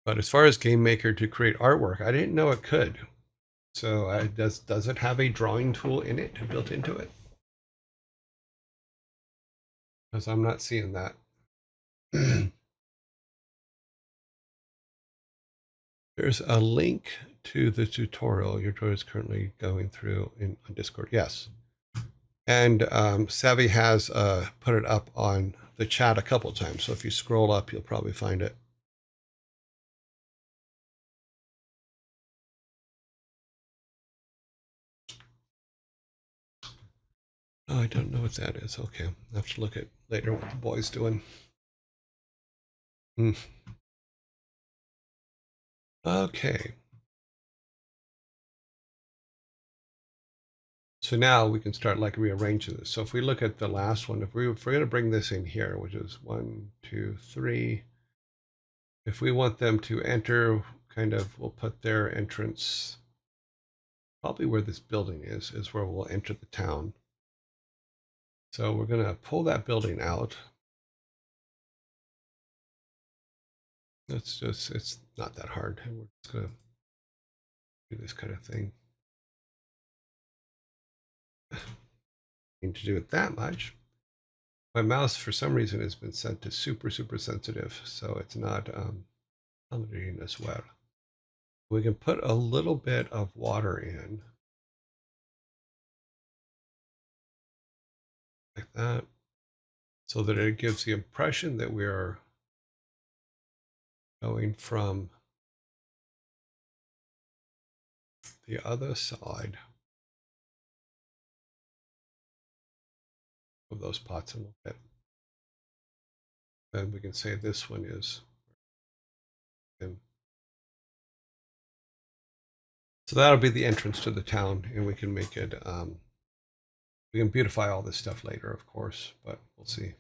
But as far as GameMaker to create artwork, I didn't know it could. So does it have a drawing tool in it built into it? Because I'm not seeing that. There's a link to the tutorial your tutorial is currently going through on Discord. Yes. And Savvy has put it up on the chat a couple of times. So if you scroll up, you'll probably find it. Oh, I don't know what that is. Okay. I have to look at later what the boy's doing. Okay. So now we can start like rearranging this. So if we look at the last one, if we're going to bring this in here, which is 1, 2, 3, if we want them to enter, kind of, we'll put their entrance probably where this building is where we'll enter the town. So we're going to pull that building out. It's not that hard. We're just going to do this kind of thing. Need to do it that much. My mouse, for some reason, has been set to super sensitive, so it's not accommodating as well. We can put a little bit of water in, like that, so that it gives the impression that we are going from the other side of those pots a little bit. Then we can say this one is. So that'll be the entrance to the town, and we can make it, we can beautify all this stuff later, of course, but we'll see.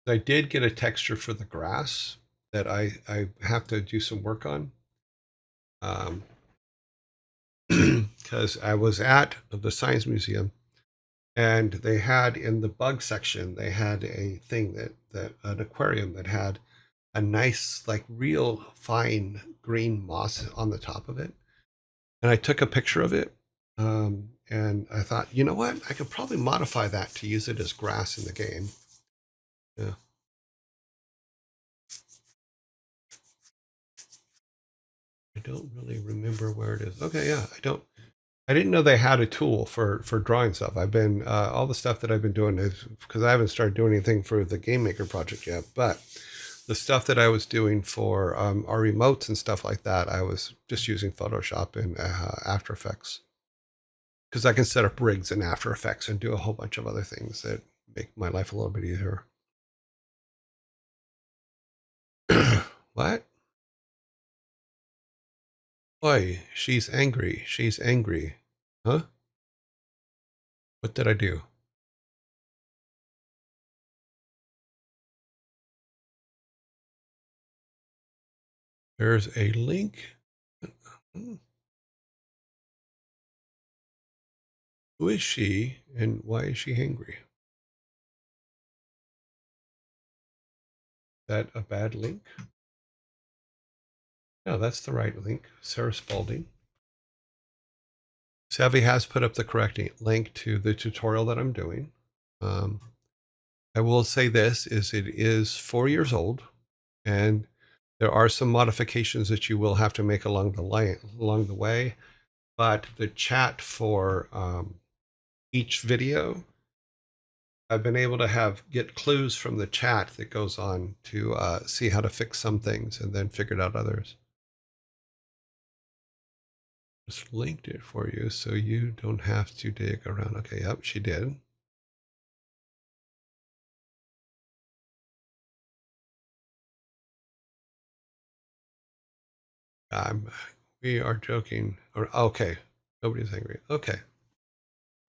I did get a texture for the grass that I have to do some work on. Because I was at the Science Museum, and they had in the bug section, they had a thing that an aquarium that had a nice, like real fine green moss on the top of it. And I took a picture of it. And I thought, you know what? I could probably modify that to use it as grass in the game. Yeah. I don't really remember where it is. Okay, yeah, I didn't know they had a tool for drawing stuff. I've been all the stuff that I've been doing is because I haven't started doing anything for the Game Maker project yet, but the stuff that I was doing for our remotes and stuff like that, I was just using Photoshop and After Effects, because I can set up rigs in After Effects and do a whole bunch of other things that make my life a little bit easier. What? Boy, she's angry. She's angry. Huh? What did I do? There's a link. Who is she and why is she angry? Is that a bad link? No, that's the right link. Sarah Spalding. Savvy has put up the correct link to the tutorial that I'm doing. I will say this is it is 4 years old, and there are some modifications that you will have to make along the way. But the chat for each video, I've been able to get clues from the chat that goes on to see how to fix some things and then figured out others. Just linked it for you so you don't have to dig around. Okay, yep, she did. We are joking. Okay, nobody's angry. Okay.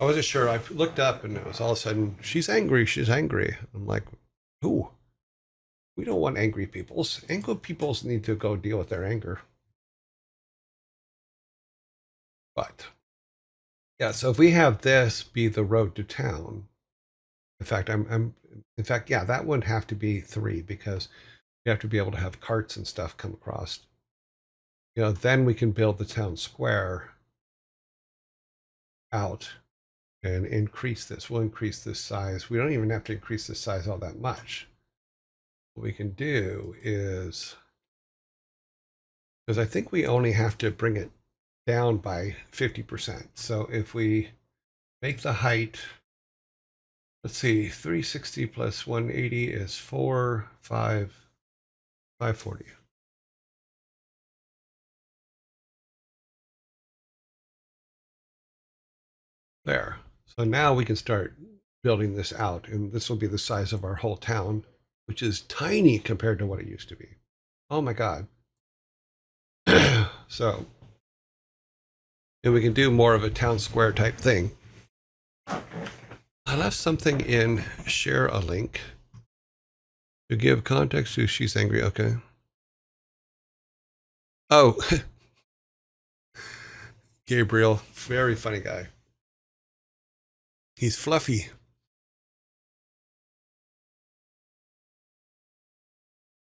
I wasn't sure. I looked up and it was all of a sudden, she's angry. She's angry. I'm like, who? We don't want angry peoples. Angry peoples need to go deal with their anger. But yeah, so if we have this be the road to town, in fact, yeah, that wouldn't have to be 3 because you have to be able to have carts and stuff come across. Then we can build the town square out and increase this. We'll increase this size. We don't even have to increase the size all that much. What we can do is, because I think we only have to bring it down by 50%. So if we make the height, let's see, 360 plus 180 is 540. There. So now we can start building this out, and this will be the size of our whole town, which is tiny compared to what it used to be. Oh my God. So And we can do more of a town square type thing. I left something in share a link to give context to she's angry. Okay. Oh, Gabriel, very funny guy. He's fluffy.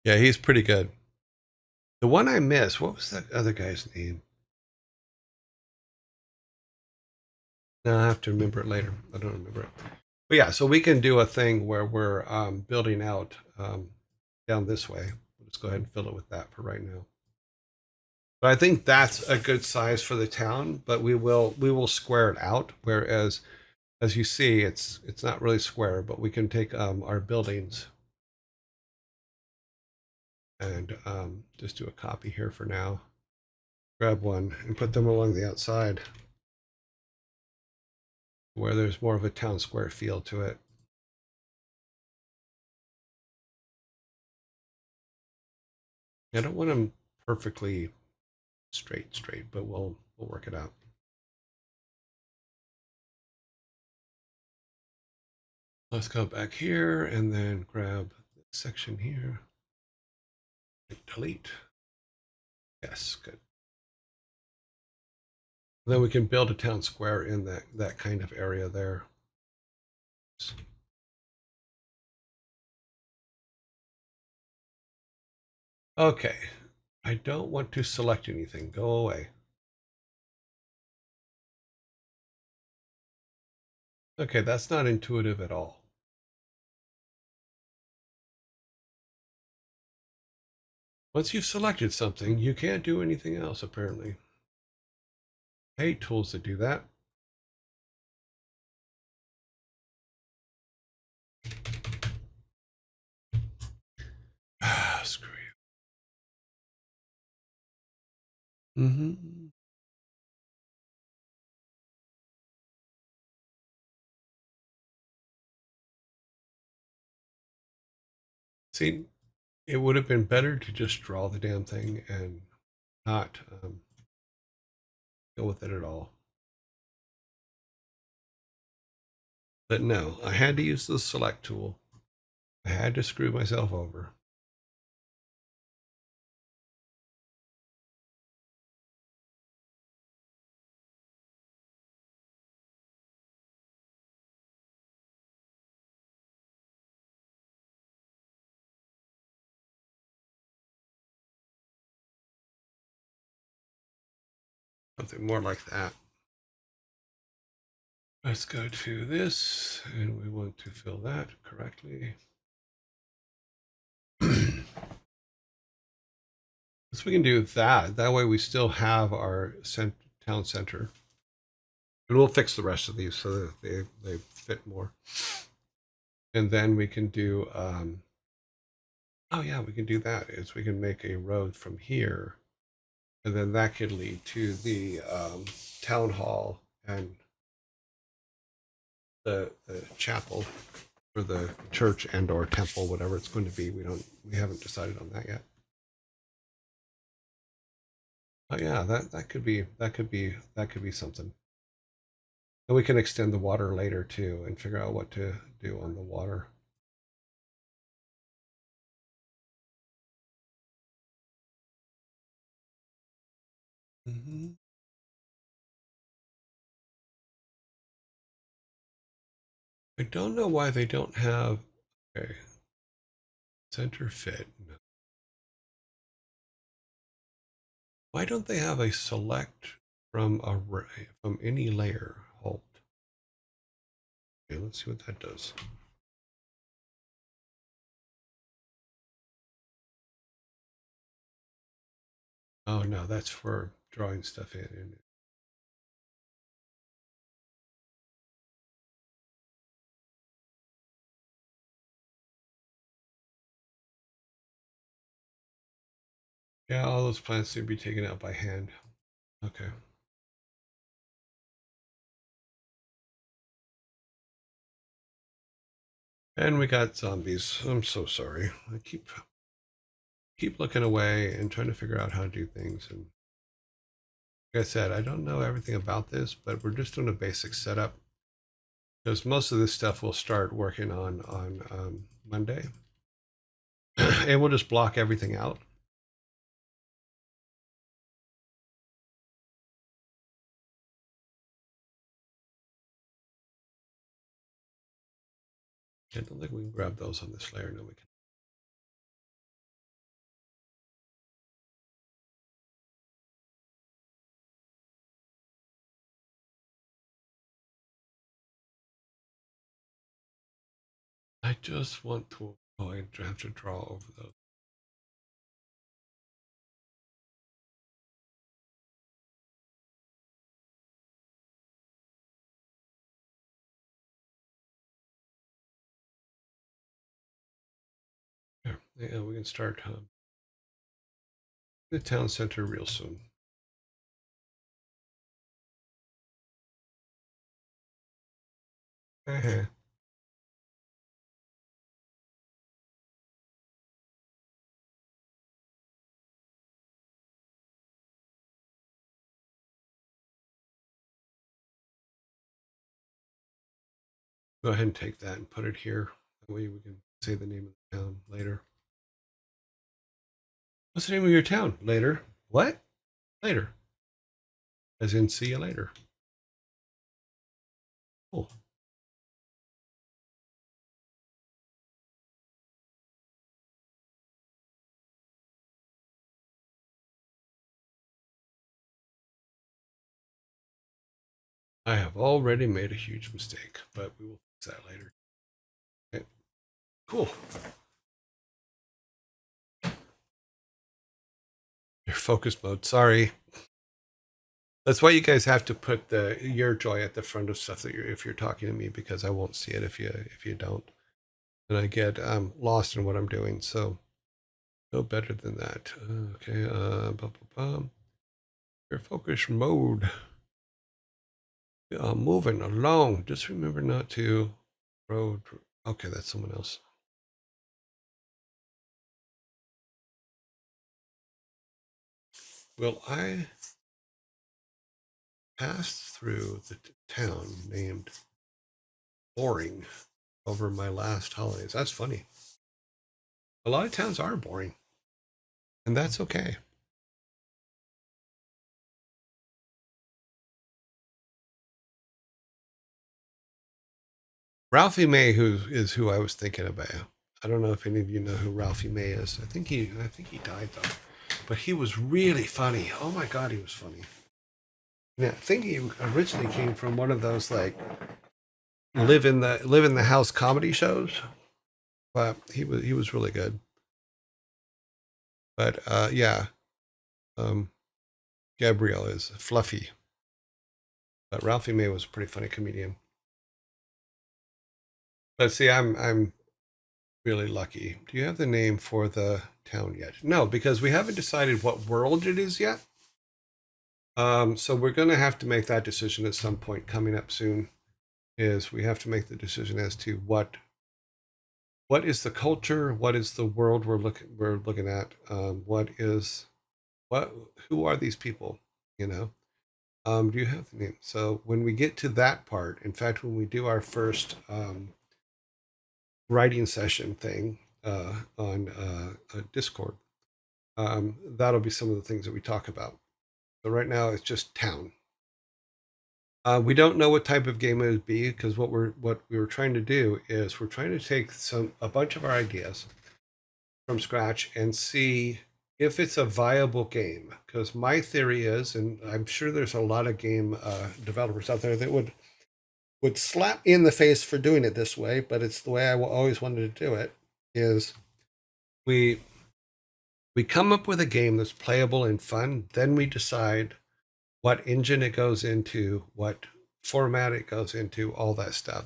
Yeah, he's pretty good. The one I missed, what was that other guy's name? No, I have to remember it later. I don't remember it. But yeah, so we can do a thing where we're building out down this way. We'll just go ahead and fill it with that for right now. But I think that's a good size for the town, but we will square it out. Whereas, as you see, it's not really square, but we can take our buildings and just do a copy here for now. Grab one and put them along the outside where there's more of a town square feel to it. I don't want them perfectly straight, but we'll work it out. Let's go back here and then grab this section here. Delete. Yes, good. Then we can build a town square in that kind of area there. Okay, I don't want to select anything. Go away. Okay, that's not intuitive at all. Once you've selected something, you can't do anything else, apparently. I hate tools that do that. Ah, screw you. Mm-hmm. See, it would have been better to just draw the damn thing and not go with it at all. But no, I had to use the select tool. I had to screw myself over. Something more like that. Let's go to this, and we want to fill that correctly. So we can do that. That way we still have our town center. And we'll fix the rest of these so that they fit more. And then we can do, oh yeah, we can do that. Is we can make a road from here. And then that could lead to the town hall and the chapel for the church and or temple, whatever it's going to be. We haven't decided on that yet. Oh yeah, that could be something. And we can extend the water later too and figure out what to do on the water. Mm-hmm. I don't know why they don't have, okay, center fit. Why don't they have a select from from any layer? Halt. Okay, let's see what that does. Oh no, that's for drawing stuff in. Yeah, all those plants should be taken out by hand. Okay. And we got zombies. I'm so sorry. I keep looking away and trying to figure out how to do things, and Like I said, I don't know everything about this, but we're just doing a basic setup because most of this stuff we'll start working on Monday, and we'll just block everything out. I don't think we can grab those on this layer. No, we can. I just want to. Oh, I have to draw over those. There. Yeah, we can start the town center real soon. Uh-huh. Go ahead and take that and put it here. That way we can say the name of the town later. What's the name of your town? Later. What? Later. As in, see you later. Cool. I have already made a huge mistake, but we will fix that later. Okay. Cool. Your focus mode. Sorry. That's why you guys have to put your joy at the front of stuff that if you're talking to me, because I won't see it if you don't, and I get lost in what I'm doing. So no better than that. Okay. Your focus mode. Moving along. Just remember not to road. Okay, that's someone else. Well, I passed through the town named Boring over my last holidays. That's funny. A lot of towns are boring, and that's okay. Ralphie May, who I was thinking about. I don't know if any of you know who Ralphie May is. I think he died though, but he was really funny. Oh my god, he was funny. Yeah, I think he originally came from one of those like live in the house comedy shows, but he was really good. But yeah, um, Gabrielle is fluffy, but Ralphie May was a pretty funny comedian. But see, I'm really lucky. Do you have the name for the town yet? No, because we haven't decided what world it is yet. So we're going to have to make that decision at some point coming up soon. Is we have to make the decision as to what is the culture, what is the world we're looking at, what who are these people, you know? Do you have the name? So when we get to that part, in fact, when we do our first writing session thing on Discord, that'll be some of the things that we talk about. So right now it's just town. We don't know what type of game it would be because what we were trying to do is we're trying to take a bunch of our ideas from scratch and see if it's a viable game. Because my theory is, and I'm sure there's a lot of game developers out there that would slap me in the face for doing it this way, but it's the way I always wanted to do it. Is we we come up with a game that's playable and fun, then we decide what engine it goes into, what format it goes into, all that stuff.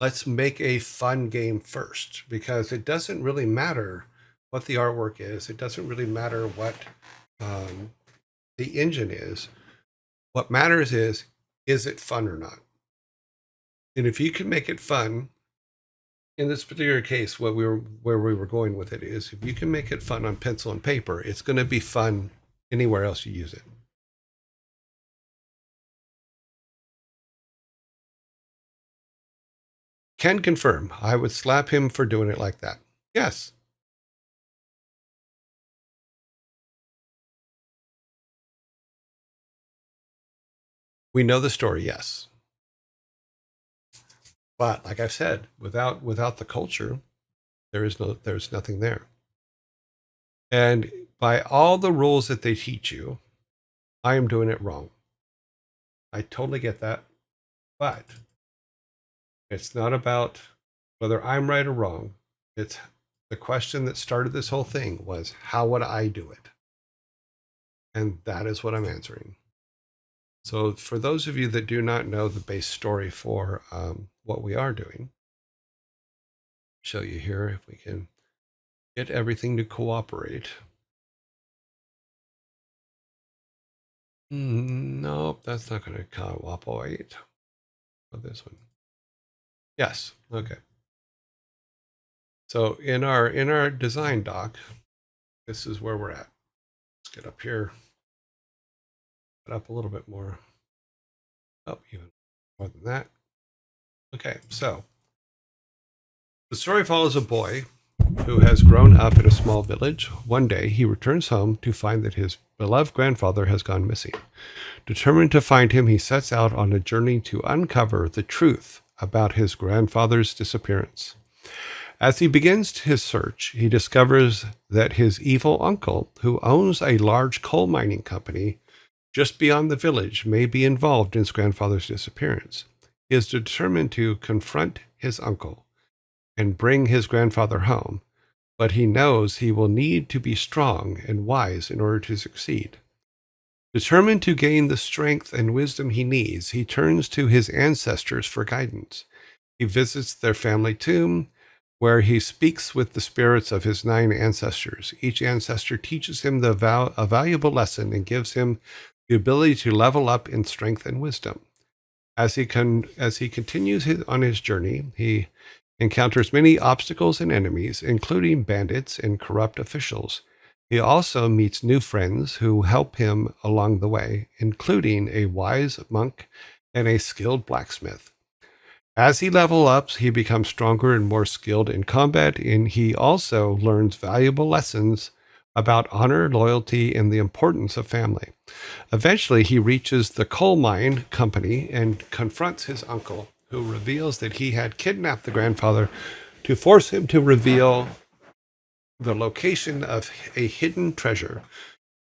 Let's make a fun game first because it doesn't really matter what the artwork is. It doesn't really matter what um, the engine is. What matters is it fun or not? And if you can make it fun, in this particular case, where we were going with it is if you can make it fun on pencil and paper, it's going to be fun anywhere else you use it. Can confirm. I would slap him for doing it like that. Yes. We know the story, yes. But like I've said, without the culture, there's nothing there. And by all the rules that they teach you, I am doing it wrong. I totally get that. But it's not about whether I'm right or wrong. It's the question that started this whole thing was, how would I do it? And that is what I'm answering. So for those of you that do not know the base story for what we are doing, show you here if we can get everything to cooperate. Nope, that's not going to cooperate. Oh, this one. Yes. Okay. So in our design doc, this is where we're at. Let's get up here. Get up a little bit more. Up even more than that. Okay, so the story follows a boy who has grown up in a small village. One day, he returns home to find that his beloved grandfather has gone missing. Determined to find him, he sets out on a journey to uncover the truth about his grandfather's disappearance. As he begins his search, he discovers that his evil uncle, who owns a large coal mining company just beyond the village, may be involved in his grandfather's disappearance. He is determined to confront his uncle and bring his grandfather home, but he knows he will need to be strong and wise in order to succeed. Determined to gain the strength and wisdom he needs, he turns to his ancestors for guidance. He visits their family tomb, where he speaks with the spirits of his 9 ancestors. Each ancestor teaches him a valuable lesson and gives him the ability to level up in strength and wisdom. As he continues on his journey, he encounters many obstacles and enemies, including bandits and corrupt officials. He also meets new friends who help him along the way, including a wise monk and a skilled blacksmith. As he levels up, he becomes stronger and more skilled in combat, and he also learns valuable lessons about honor, loyalty, and the importance of family. Eventually, he reaches the coal mine company and confronts his uncle, who reveals that he had kidnapped the grandfather to force him to reveal the location of a hidden treasure.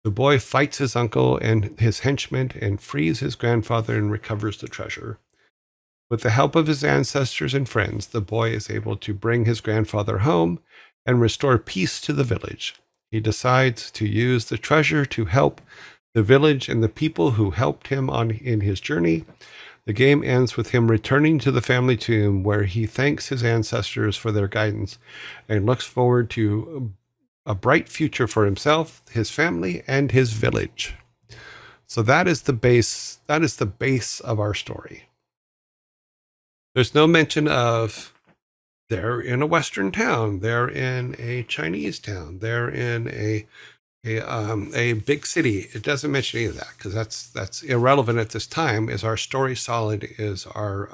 The boy fights his uncle and his henchmen and frees his grandfather and recovers the treasure. With the help of his ancestors and friends, the boy is able to bring his grandfather home and restore peace to the village. He decides to use the treasure to help the village and the people who helped him in his journey. The game ends with him returning to the family tomb, where he thanks his ancestors for their guidance and looks forward to a bright future for himself, his family, and his village. So that is the base. That is the base of our story. There's no mention of they're in a Western town, they're in a Chinese town, they're in a big city. It doesn't mention any of that because that's irrelevant at this time. Is our story solid? Is our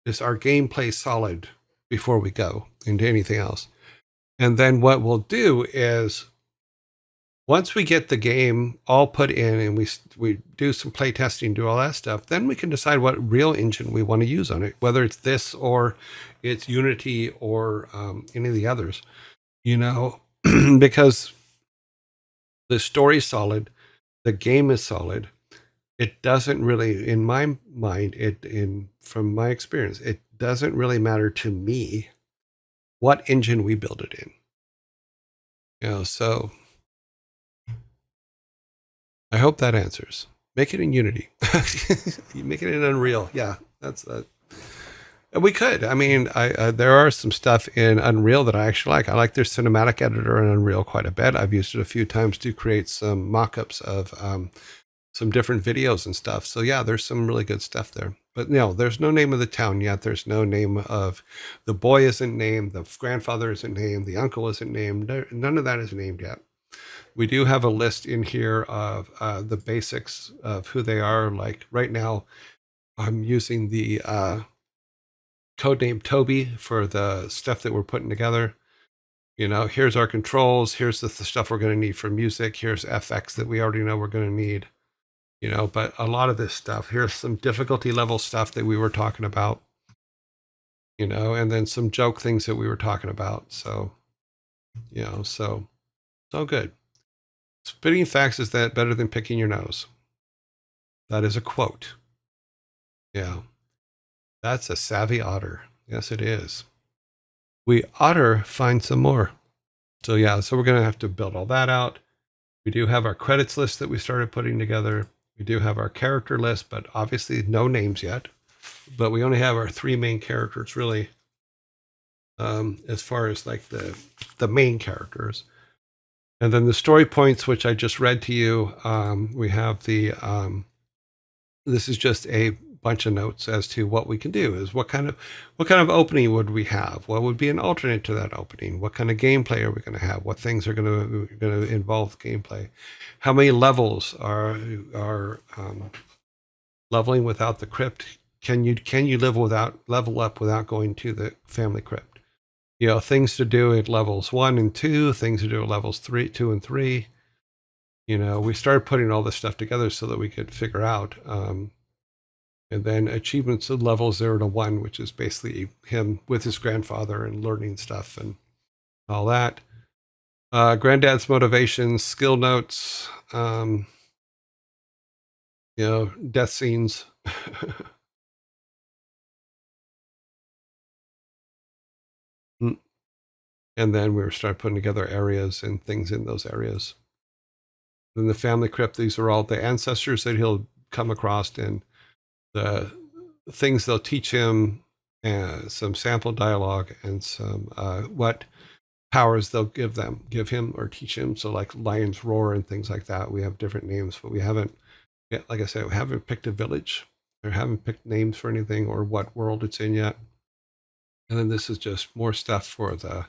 gameplay solid before we go into anything else? And then what we'll do is, once we get the game all put in and we do some play testing, do all that stuff, then we can decide what real engine we want to use on it, whether it's this or it's Unity or any of the others, because the story's solid, the game is solid. It doesn't really, in my mind, from my experience, it doesn't really matter to me what engine we build it in. So I hope that answers. Make it in Unity. You make it in Unreal. Yeah, that's we could. I mean, there are some stuff in Unreal that I actually like. I like their cinematic editor in Unreal quite a bit. I've used it a few times to create some mock-ups of some different videos and stuff. So yeah, there's some really good stuff there. But no, there's no name of the town yet. There's no name of the boy isn't named. The grandfather isn't named. The uncle isn't named. None of that is named yet. We do have a list in here of the basics of who they are. Like right now, I'm using the codename Toby for the stuff that we're putting together. You know, here's our controls. Here's the stuff we're going to need for music. Here's FX that we already know we're going to need. You know, but a lot of this stuff, here's some difficulty level stuff that we were talking about, you know, and then some joke things that we were talking about. So, you know, so it's all good. Spitting facts is that better than picking your nose. That is a quote. Yeah. That's a savvy otter. Yes, it is. We otter find some more. So yeah, so we're going to have to build all that out. We do have our credits list that we started putting together. We do have our character list, but obviously no names yet. But we only have our 3 main characters really, as far as like the main characters. And then the story points, which I just read to you, we have the this is just a bunch of notes as to what we can do. Is what kind of opening would we have? What would be an alternate to that opening? What kind of gameplay are we going to have? What things are going to involve gameplay? How many levels are leveling without the crypt? Can you level up without going to the family crypt? You know, things to do at levels 1 and 2, things to do at levels 2 and 3. You know, we started putting all this stuff together so that we could figure out. And then achievements at level 0 to 1, which is basically him with his grandfather and learning stuff and all that. Granddad's motivations, skill notes, you know, death scenes. And then we start putting together areas and things in those areas. Then the family crypt, these are all the ancestors that he'll come across and the things they'll teach him, some sample dialogue and some what powers they'll give him or teach him. So like Lion's Roar and things like that. We have different names, but we haven't yet, like I said, we haven't picked a village or haven't picked names for anything or what world it's in yet. And then this is just more stuff for the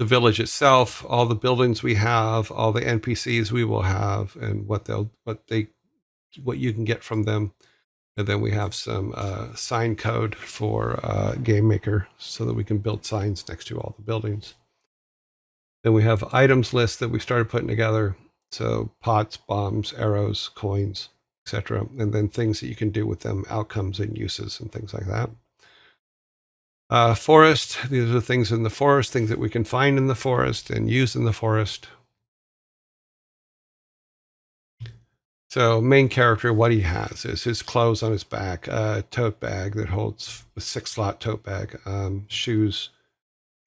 village itself, all the buildings we have, all the NPCs we will have, and what you can get from them. And then we have some sign code for Game Maker so that we can build signs next to all the buildings. Then we have items lists that we started putting together. So pots, bombs, arrows, coins, etc. And then things that you can do with them, outcomes and uses and things like that. Forest, these are things in the forest, things that we can find in the forest and use in the forest. So main character, what he has is his clothes on his back, a tote bag that holds a 6-slot tote bag, shoes,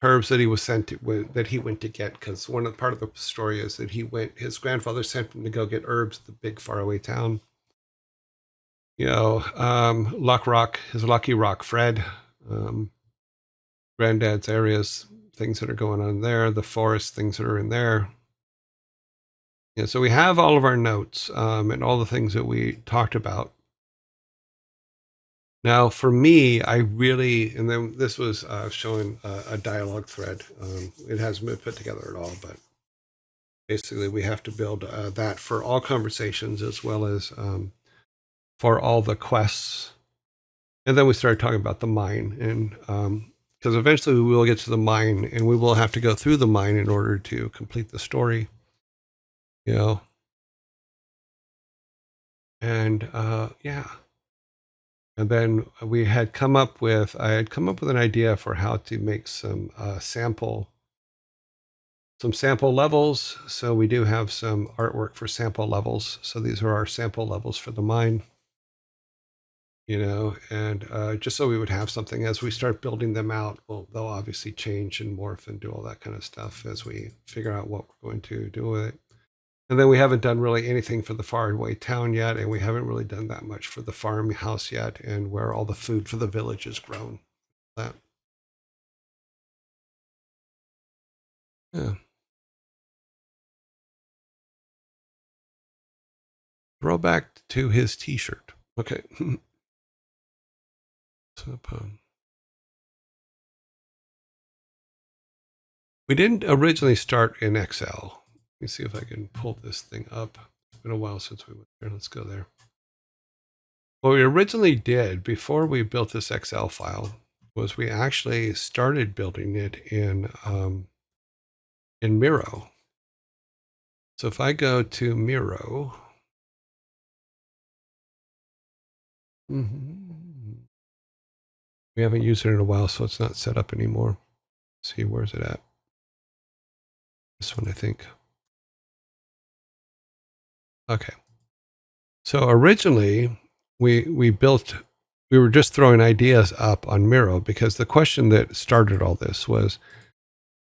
herbs that he was sent to, that he went to get, because part of the story is that his grandfather sent him to go get herbs at the big faraway town. You know, his Lucky Rock Fred, granddad's areas, things that are going on there, the forest, things that are in there. Yeah, so we have all of our notes and all the things that we talked about. Now, for me, and then this was showing a dialogue thread. It hasn't been put together at all, but basically we have to build that for all conversations as well as for all the quests. And then we started talking about the mine, and because eventually we will get to the mine, and we will have to go through the mine in order to complete the story. You know, and yeah. And then I had come up with an idea for how to make some sample levels. So we do have some artwork for sample levels. So these are our sample levels for the mine, you know, and just so we would have something as we start building them out. Well, they'll obviously change and morph and do all that kind of stuff as we figure out what we're going to do with it. And then we haven't done really anything for the faraway town yet, and we haven't really done that much for the farmhouse yet, and where all the food for the village is grown. That. Yeah. Throwback to his T-shirt. Okay. So, we didn't originally start in Excel. Let me see if I can pull this thing up. It's been a while since we went there. Let's go there. What we originally did before we built this Excel file was we actually started building it in Miro. So if I go to Miro, we haven't used it in a while, so it's not set up anymore. Let's see, where's it at? This one, I think. Okay. So originally we were just throwing ideas up on Miro because the question that started all this was,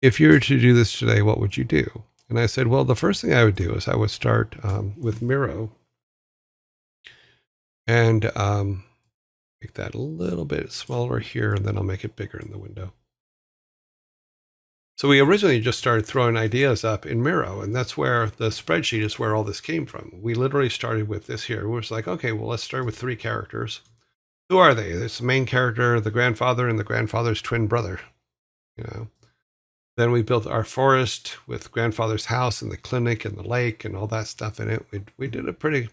if you were to do this today, what would you do? And I said, well, the first thing I would do is I would start with Miro and make that a little bit smaller here, and then I'll make it bigger in the window. So we originally just started throwing ideas up in Miro, and that's where the spreadsheet is where all this came from. We literally started with this here. It was like, okay, well, let's start with 3 characters. Who are they? It's the main character, the grandfather, and the grandfather's twin brother. Then we built our forest with grandfather's house and the clinic and the lake and all that stuff in it. We did a pretty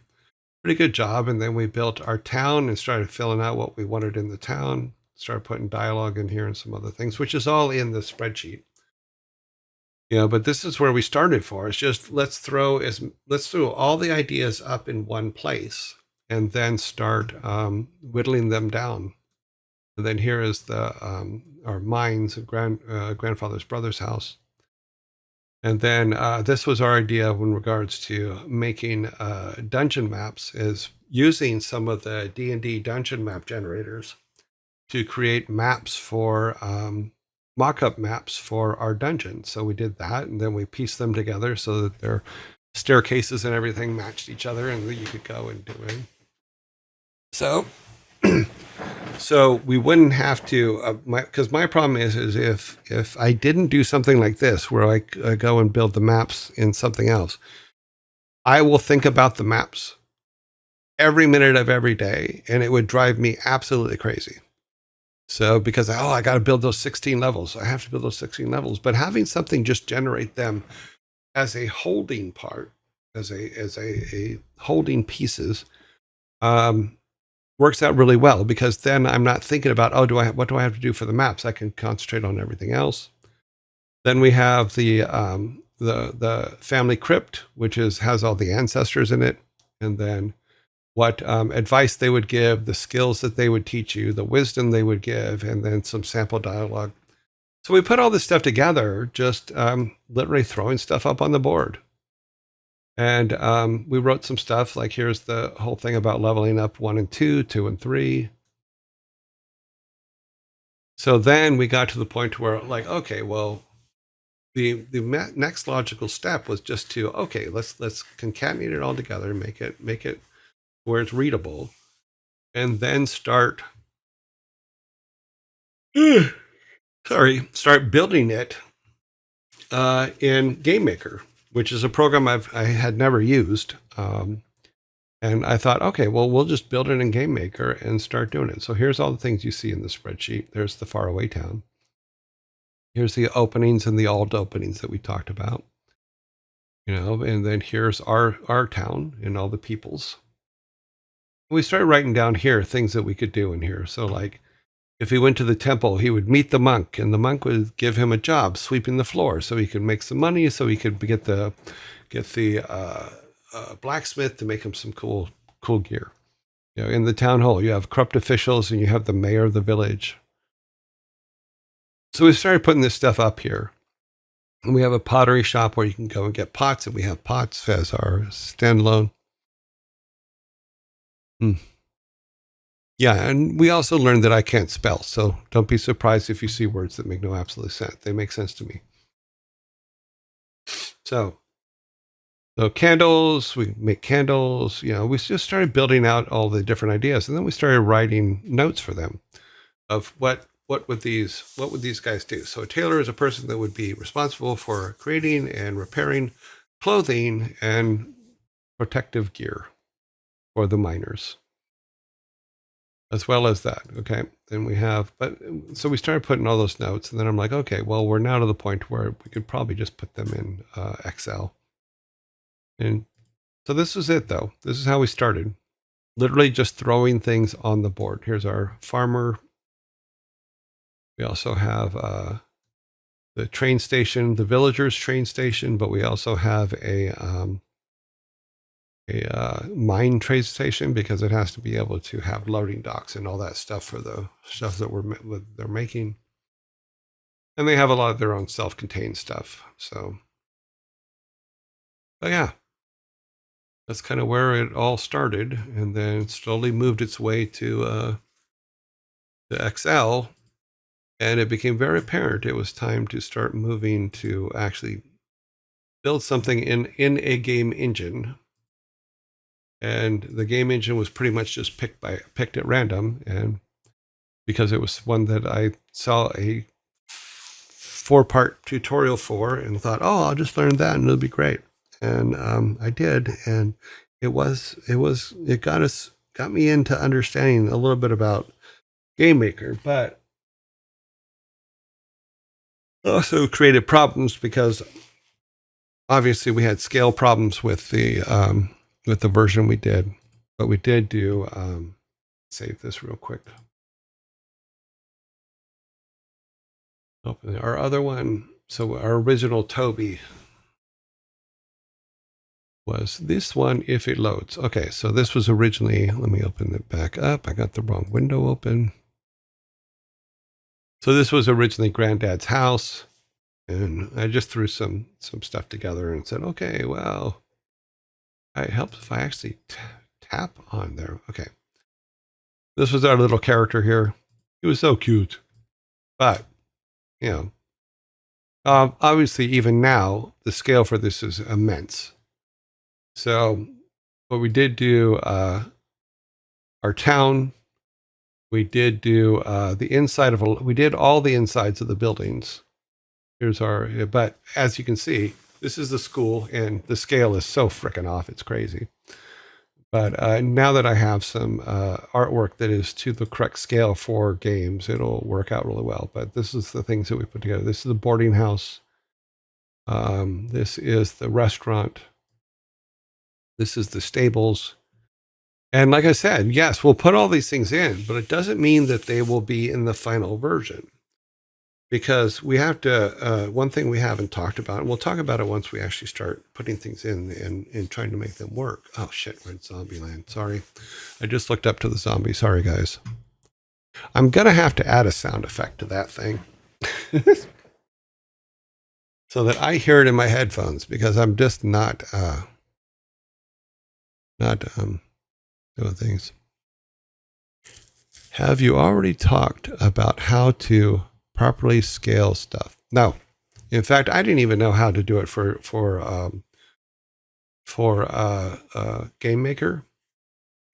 good job. And then we built our town and started filling out what we wanted in the town. Started putting dialogue in here and some other things, which is all in the spreadsheet. But this is where we started for. It's just let's throw all the ideas up in one place and then start whittling them down. And then here is the our mines of grandfather's brother's house. And then this was our idea in regards to making dungeon maps, is using some of the D&D dungeon map generators to create maps for mock-up maps for our dungeon. So we did that, and then we pieced them together so that their staircases and everything matched each other, and you could go and do it. So we wouldn't have to, because my problem is if I didn't do something like this, where I go and build the maps in something else, I will think about the maps every minute of every day, and it would drive me absolutely crazy. So because, I got to build those 16 levels. I have to build those 16 levels. But having something just generate them as a holding part, as a holding pieces, works out really well, because then I'm not thinking about, what do I have to do for the maps? I can concentrate on everything else. Then we have the family crypt, which has all the ancestors in it, and then what advice they would give, the skills that they would teach you, the wisdom they would give, and then some sample dialogue. So we put all this stuff together, just literally throwing stuff up on the board. And we wrote some stuff, like here's the whole thing about leveling up 1 and 2, 2 and 3. So then we got to the point where, like, okay, well, the next logical step was just to, okay, let's concatenate it all together and make it where it's readable, and then start building it in GameMaker, which is a program I had never used. And I thought, okay, well, we'll just build it in GameMaker and start doing it. So here's all the things you see in the spreadsheet. There's the faraway town. Here's the openings and the alt openings that we talked about. And then here's our town and all the peoples. We started writing down here things that we could do in here. So like, if he went to the temple, he would meet the monk, and the monk would give him a job sweeping the floor so he could make some money, so he could get the blacksmith to make him some cool gear. In the town hall, you have corrupt officials and you have the mayor of the village. So we started putting this stuff up here. And we have a pottery shop where you can go and get pots, and we have pots as our standalone. Yeah, and we also learned that I can't spell, so don't be surprised if you see words that make no absolute sense. They make sense to me. So candles, we make candles, we just started building out all the different ideas, and then we started writing notes for them of what would these guys do. So a tailor is a person that would be responsible for creating and repairing clothing and protective gear for the miners, as well as that. Okay. Then so we started putting all those notes, and then I'm like, okay, well, we're now to the point where we could probably just put them in Excel. And so this was it, though. This is how we started. literally just throwing things on the board. Here's our farmer. We also have the train station, the villagers train station, but we also have a mine train station because it has to be able to have loading docks and all that stuff for the stuff that they're making. And they have a lot of their own self-contained stuff. So, but yeah, that's kind of where it all started, and then slowly moved its way to Excel, and it became very apparent it was time to start moving to actually build something in a game engine. And the game engine was pretty much just picked at random, and because it was one that I saw a 4-part tutorial for and thought, oh, I'll just learn that and it'll be great. And I did, and it got me into understanding a little bit about Game Maker, but also created problems because obviously we had scale problems with the version we did. But we did do save this real quick. Open our other one. So our original Toby was this one if it loads. Okay, so this was originally, let me open it back up. I got the wrong window open. So this was originally Granddad's house, and I just threw some stuff together and said, okay, well, it helps if I actually tap on there. Okay. This was our little character here. He was so cute. But, you know, obviously even now, the scale for this is immense. So what we did do, our town, we did do the inside of, we did all the insides of the buildings. Here's our, but as you can see, this is the school and the scale is so freaking off. It's crazy. But now that I have some artwork that is to the correct scale for games, it'll work out really well. But this is the things that we put together. This is the boarding house. This is the restaurant. This is the stables. And like I said, yes, we'll put all these things in, but it doesn't mean that they will be in the final version. Because we have to, one thing we haven't talked about, and we'll talk about it once we actually start putting things in and trying to make them work. Oh shit, we're in Zombieland. Sorry. I just looked up to the zombie. Sorry, guys. I'm going to have to add a sound effect to that thing. So that I hear it in my headphones because I'm just not doing things. Have you already talked about how to properly scale stuff? No. In fact, I didn't even know how to do it for Game Maker.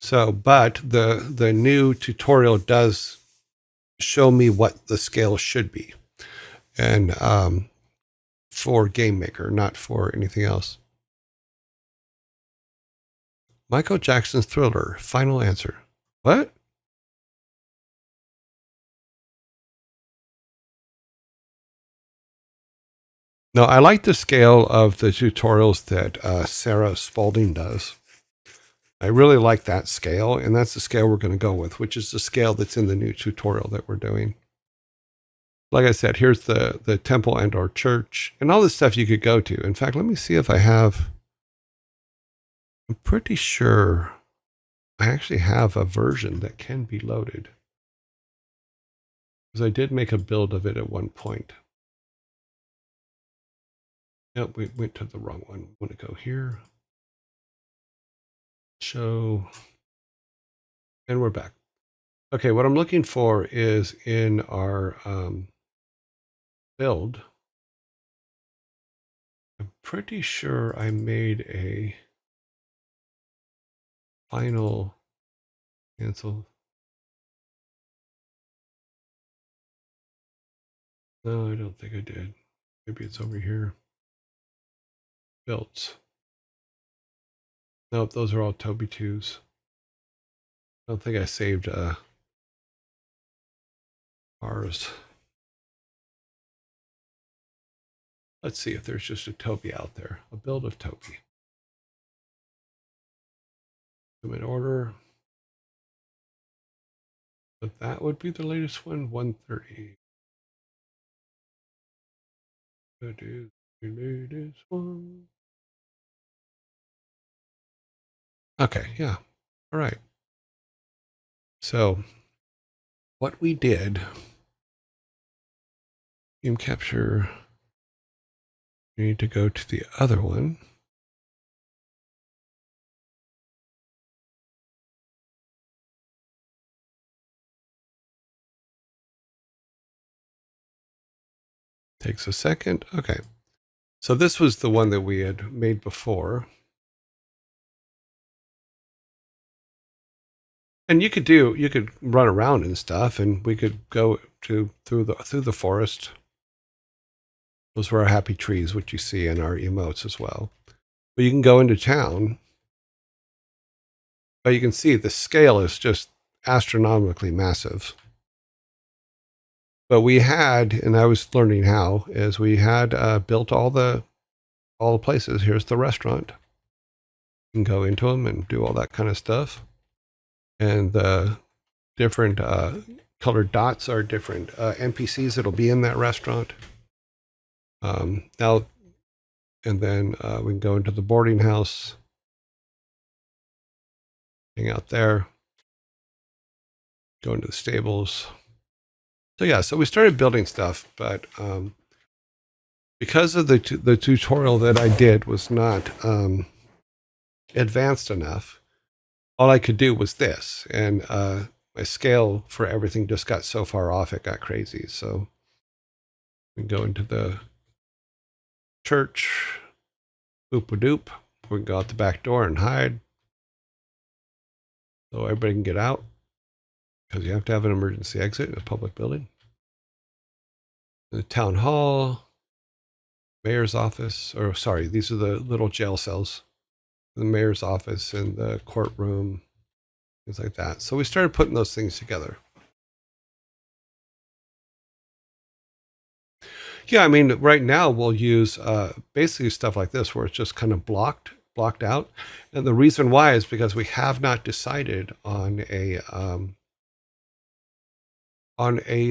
So, but the new tutorial does show me what the scale should be, and for Game Maker, not for anything else. Michael Jackson's Thriller, final answer. What? No, I like the scale of the tutorials that Sarah Spalding does. I really like that scale, and that's the scale we're going to go with, which is the scale that's in the new tutorial that we're doing. Like I said, here's the temple and or church, and all this stuff you could go to. In fact, let me see if I have, I'm pretty sure I actually have a version that can be loaded. Because I did make a build of it at one point. Nope, we went to the wrong one. I want to go here. Show. And we're back. Okay, what I'm looking for is in our build. I'm pretty sure I made a final cancel. No, I don't think I did. Maybe it's over here. Built. Nope, those are all Toby 2s. I don't think I saved ours. Let's see if there's just a Toby out there. A build of Toby. Come in order. But that would be the latest one, 130. That is the latest one. Okay, yeah. All right. So what we did, game capture, we need to go to the other one. Takes a second. Okay. So this was the one that we had made before. And you could run around and stuff, and we could go through the forest. Those were our happy trees, which you see in our emotes as well. But you can go into town, but you can see the scale is just astronomically massive. But we had, and I was learning how, is we had built all the places. Here's the restaurant. You can go into them and do all that kind of stuff. And the different colored dots are different NPCs that'll be in that restaurant. Now, and then we can go into the boarding house, hang out there, go into the stables. So yeah, so we started building stuff, but because of the tutorial that I did was not advanced enough, all I could do was this, and my scale for everything just got so far off, it got crazy. So we can go into the church, boop a doop. We can go out the back door and hide, so everybody can get out, because you have to have an emergency exit in a public building. The town hall, mayor's office, or sorry, these are the little jail cells. The mayor's office and the courtroom, things like that. So we started putting those things together. Yeah, I mean, right now we'll use basically stuff like this where it's just kind of blocked out. And the reason why is because we have not decided on a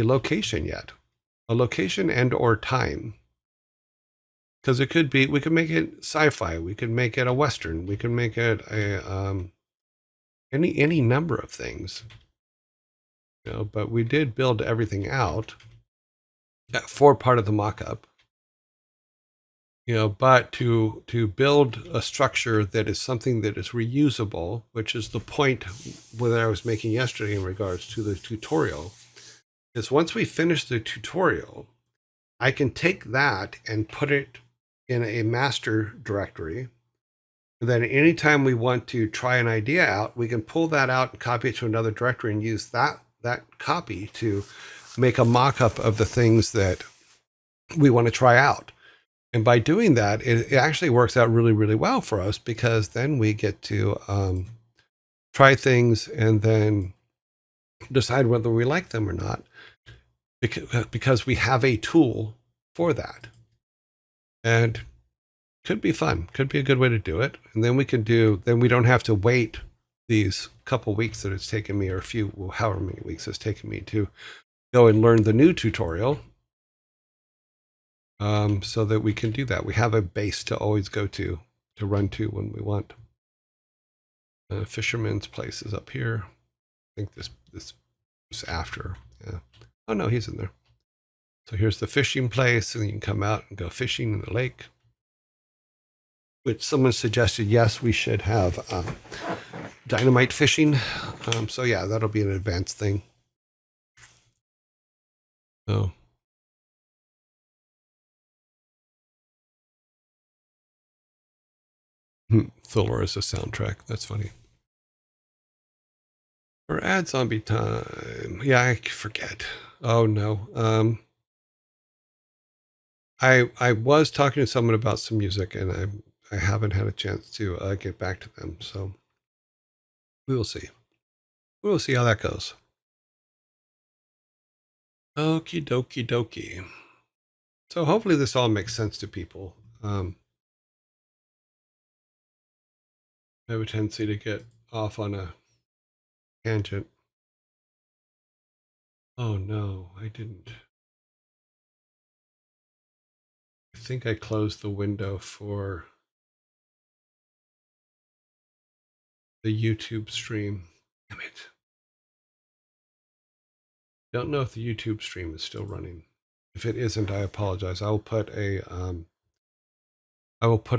location yet, a location and or time. Because it could be, we could make it sci-fi, we could make it a western, we could make it a any number of things, you know. But we did build everything out for part of the mock-up, you know. But to build a structure that is something that is reusable, which is the point that I was making yesterday in regards to the tutorial, is once we finish the tutorial, I can take that and put it in a master directory. And then anytime we want to try an idea out, we can pull that out and copy it to another directory and use that copy to make a mock-up of the things that we want to try out. And by doing that, it actually works out really, really well for us, because then we get to try things and then decide whether we like them or not, because we have a tool for that. And could be fun, could be a good way to do it. And then we don't have to wait these couple weeks that it's taken me, or however many weeks it's taken me to go and learn the new tutorial, so that we can do that. We have a base to always go to run to when we want. Fisherman's place is up here. I think this is after. Yeah. Oh no, he's in there. So here's the fishing place, and you can come out and go fishing in the lake. Which someone suggested, yes, we should have dynamite fishing. So yeah, that'll be an advanced thing. So Thor is a soundtrack. That's funny. Or ad zombie time. Yeah, I forget. Oh no. I was talking to someone about some music, and I haven't had a chance to get back to them. So we will see. We will see how that goes. Okie dokie dokie. So hopefully this all makes sense to people. I have a tendency to get off on a tangent. Oh no, I didn't. I think I closed the window for the YouTube stream. Damn it. Don't know if the YouTube stream is still running. If it isn't, I apologize. I will put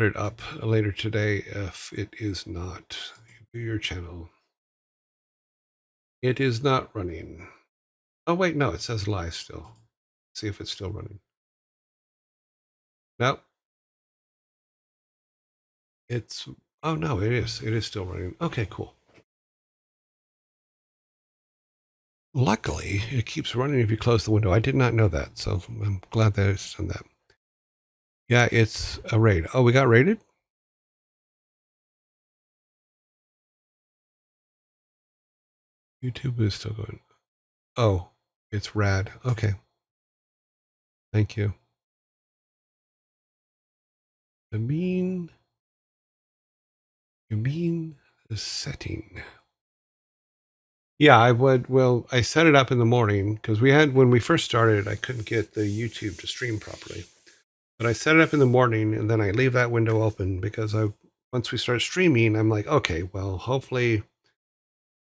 it up later today if it is not. Your channel. It is not running. Oh wait, no, it says live still. See if it's still running. Nope. Oh no, it is. It is still running. Okay, cool. Luckily, it keeps running if you close the window. I did not know that, so I'm glad that it's done that. Yeah, it's a raid. Oh, we got raided? YouTube is still going. Oh, it's rad. Okay. Thank you. You mean the setting? Yeah, I would. Well, I set it up in the morning because when we first started, I couldn't get the YouTube to stream properly. But I set it up in the morning and then I leave that window open because once we start streaming, I'm like, okay, well, hopefully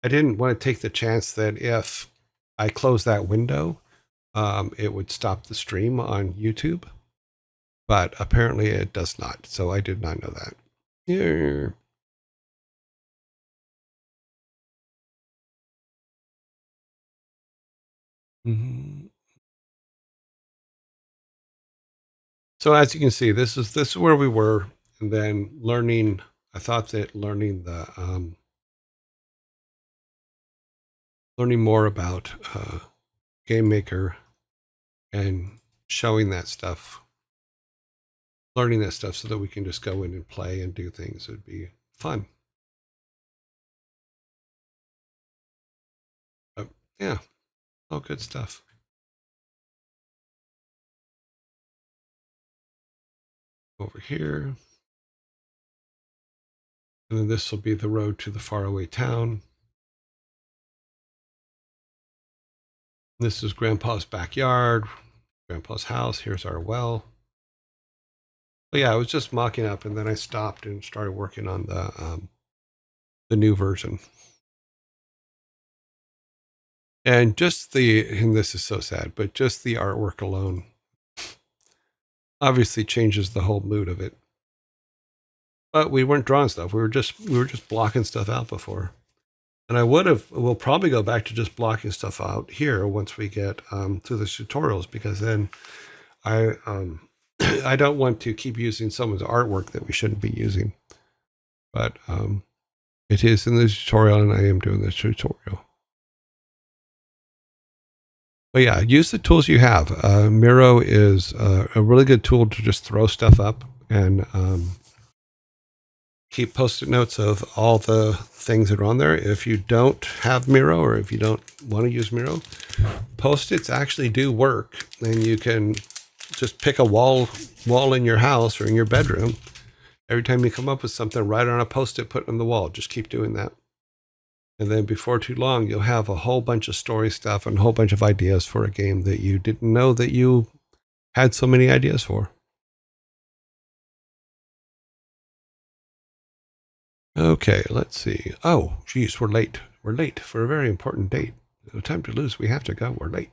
I didn't want to take the chance that if I close that window, it would stop the stream on YouTube. But apparently it does not. So I did not know that. Yeah. Mhm. So as you can see, this is where we were, and then learning. I thought that learning more about Game Maker and showing that stuff, learning that stuff, so that we can just go in and play and do things. It'd be fun. But yeah, all good stuff. Over here, and then this will be the road to the faraway town. This is Grandpa's backyard, Grandpa's house. Here's our well. But yeah, I was just mocking up, and then I stopped and started working on the new version. And and this is so sad, but just the artwork alone obviously changes the whole mood of it. But we weren't drawing stuff. We were just blocking stuff out before. And we'll probably go back to just blocking stuff out here once we get through the tutorials, because then I I don't want to keep using someone's artwork that we shouldn't be using. But it is in the tutorial, and I am doing the tutorial. But yeah, use the tools you have. Miro is a really good tool to just throw stuff up and keep post-it notes of all the things that are on there. If you don't have Miro, or if you don't want to use Miro, post-its actually do work, and you can just pick a wall in your house or in your bedroom. Every time you come up with something, write on a post-it, put it on the wall. Just keep doing that. And then before too long, you'll have a whole bunch of story stuff and a whole bunch of ideas for a game that you didn't know that you had so many ideas for. Okay, let's see. Oh, geez, we're late. We're late for a very important date. No time to lose. We have to go. We're late.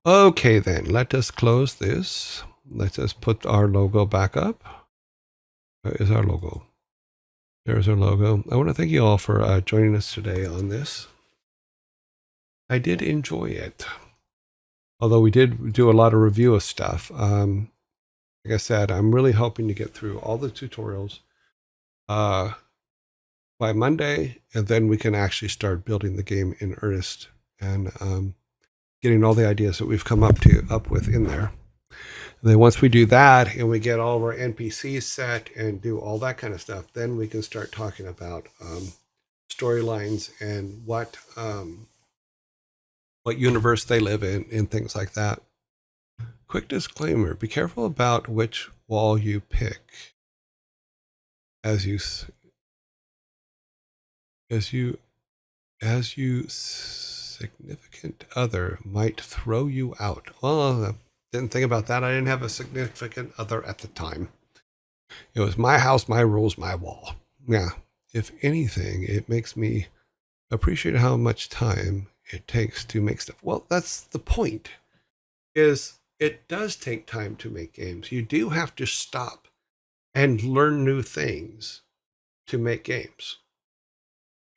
Okay, then, let us close this. Let us put our logo back up. Where is our logo? There's our logo. I want to thank you all for joining us today on this. I did enjoy it. Although we did do a lot of review of stuff. Like I said, I'm really hoping to get through all the tutorials by Monday, and then we can actually start building the game in earnest and getting all the ideas that we've come up with in there. And then once we do that and we get all of our NPCs set and do all that kind of stuff, then we can start talking about storylines and what universe they live in and things like that. Quick disclaimer: be careful about which wall you pick as you say significant other might throw you out. Well, I didn't think about that. I didn't have a significant other at the time. It was my house, my rules, my wall. Yeah. If anything, it makes me appreciate how much time it takes to make stuff. Well, that's the point. Is it does take time to make games. You do have to stop and learn new things to make games.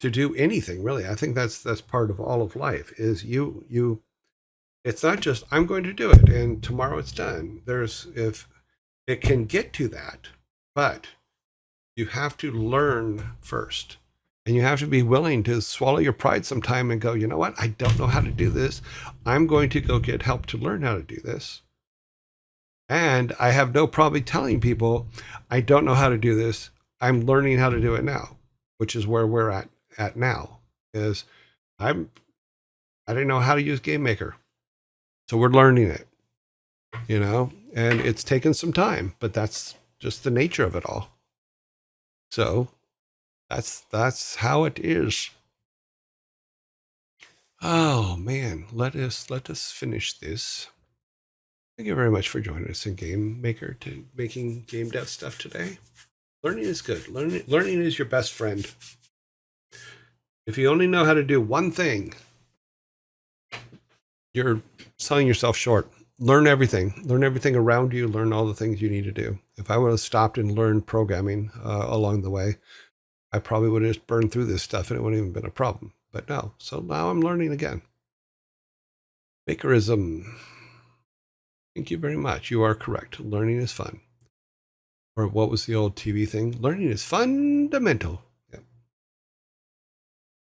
To do anything, really. I think that's part of all of life is you it's not just I'm going to do it and tomorrow it's done. There's if it can get to that, but you have to learn first. And you have to be willing to swallow your pride sometime and go, you know what? I don't know how to do this. I'm going to go get help to learn how to do this. And I have no problem telling people, I don't know how to do this. I'm learning how to do it now, which is where we're at now. Is I didn't know how to use Game Maker. So we're learning it, and it's taken some time, but that's just the nature of it all. So that's how it is. Oh man, let us finish this. Thank you very much for joining us in Game Maker to making game dev stuff today. Learning is good. Learning is your best friend. If you only know how to do one thing, you're selling yourself short. Learn everything. Learn everything around you. Learn all the things you need to do. If I would have stopped and learned programming along the way, I probably would have just burned through this stuff and it wouldn't even been a problem. But no. So now I'm learning again. Makerism. Thank you very much. You are correct. Learning is fun. Or what was the old TV thing? Learning is fundamental.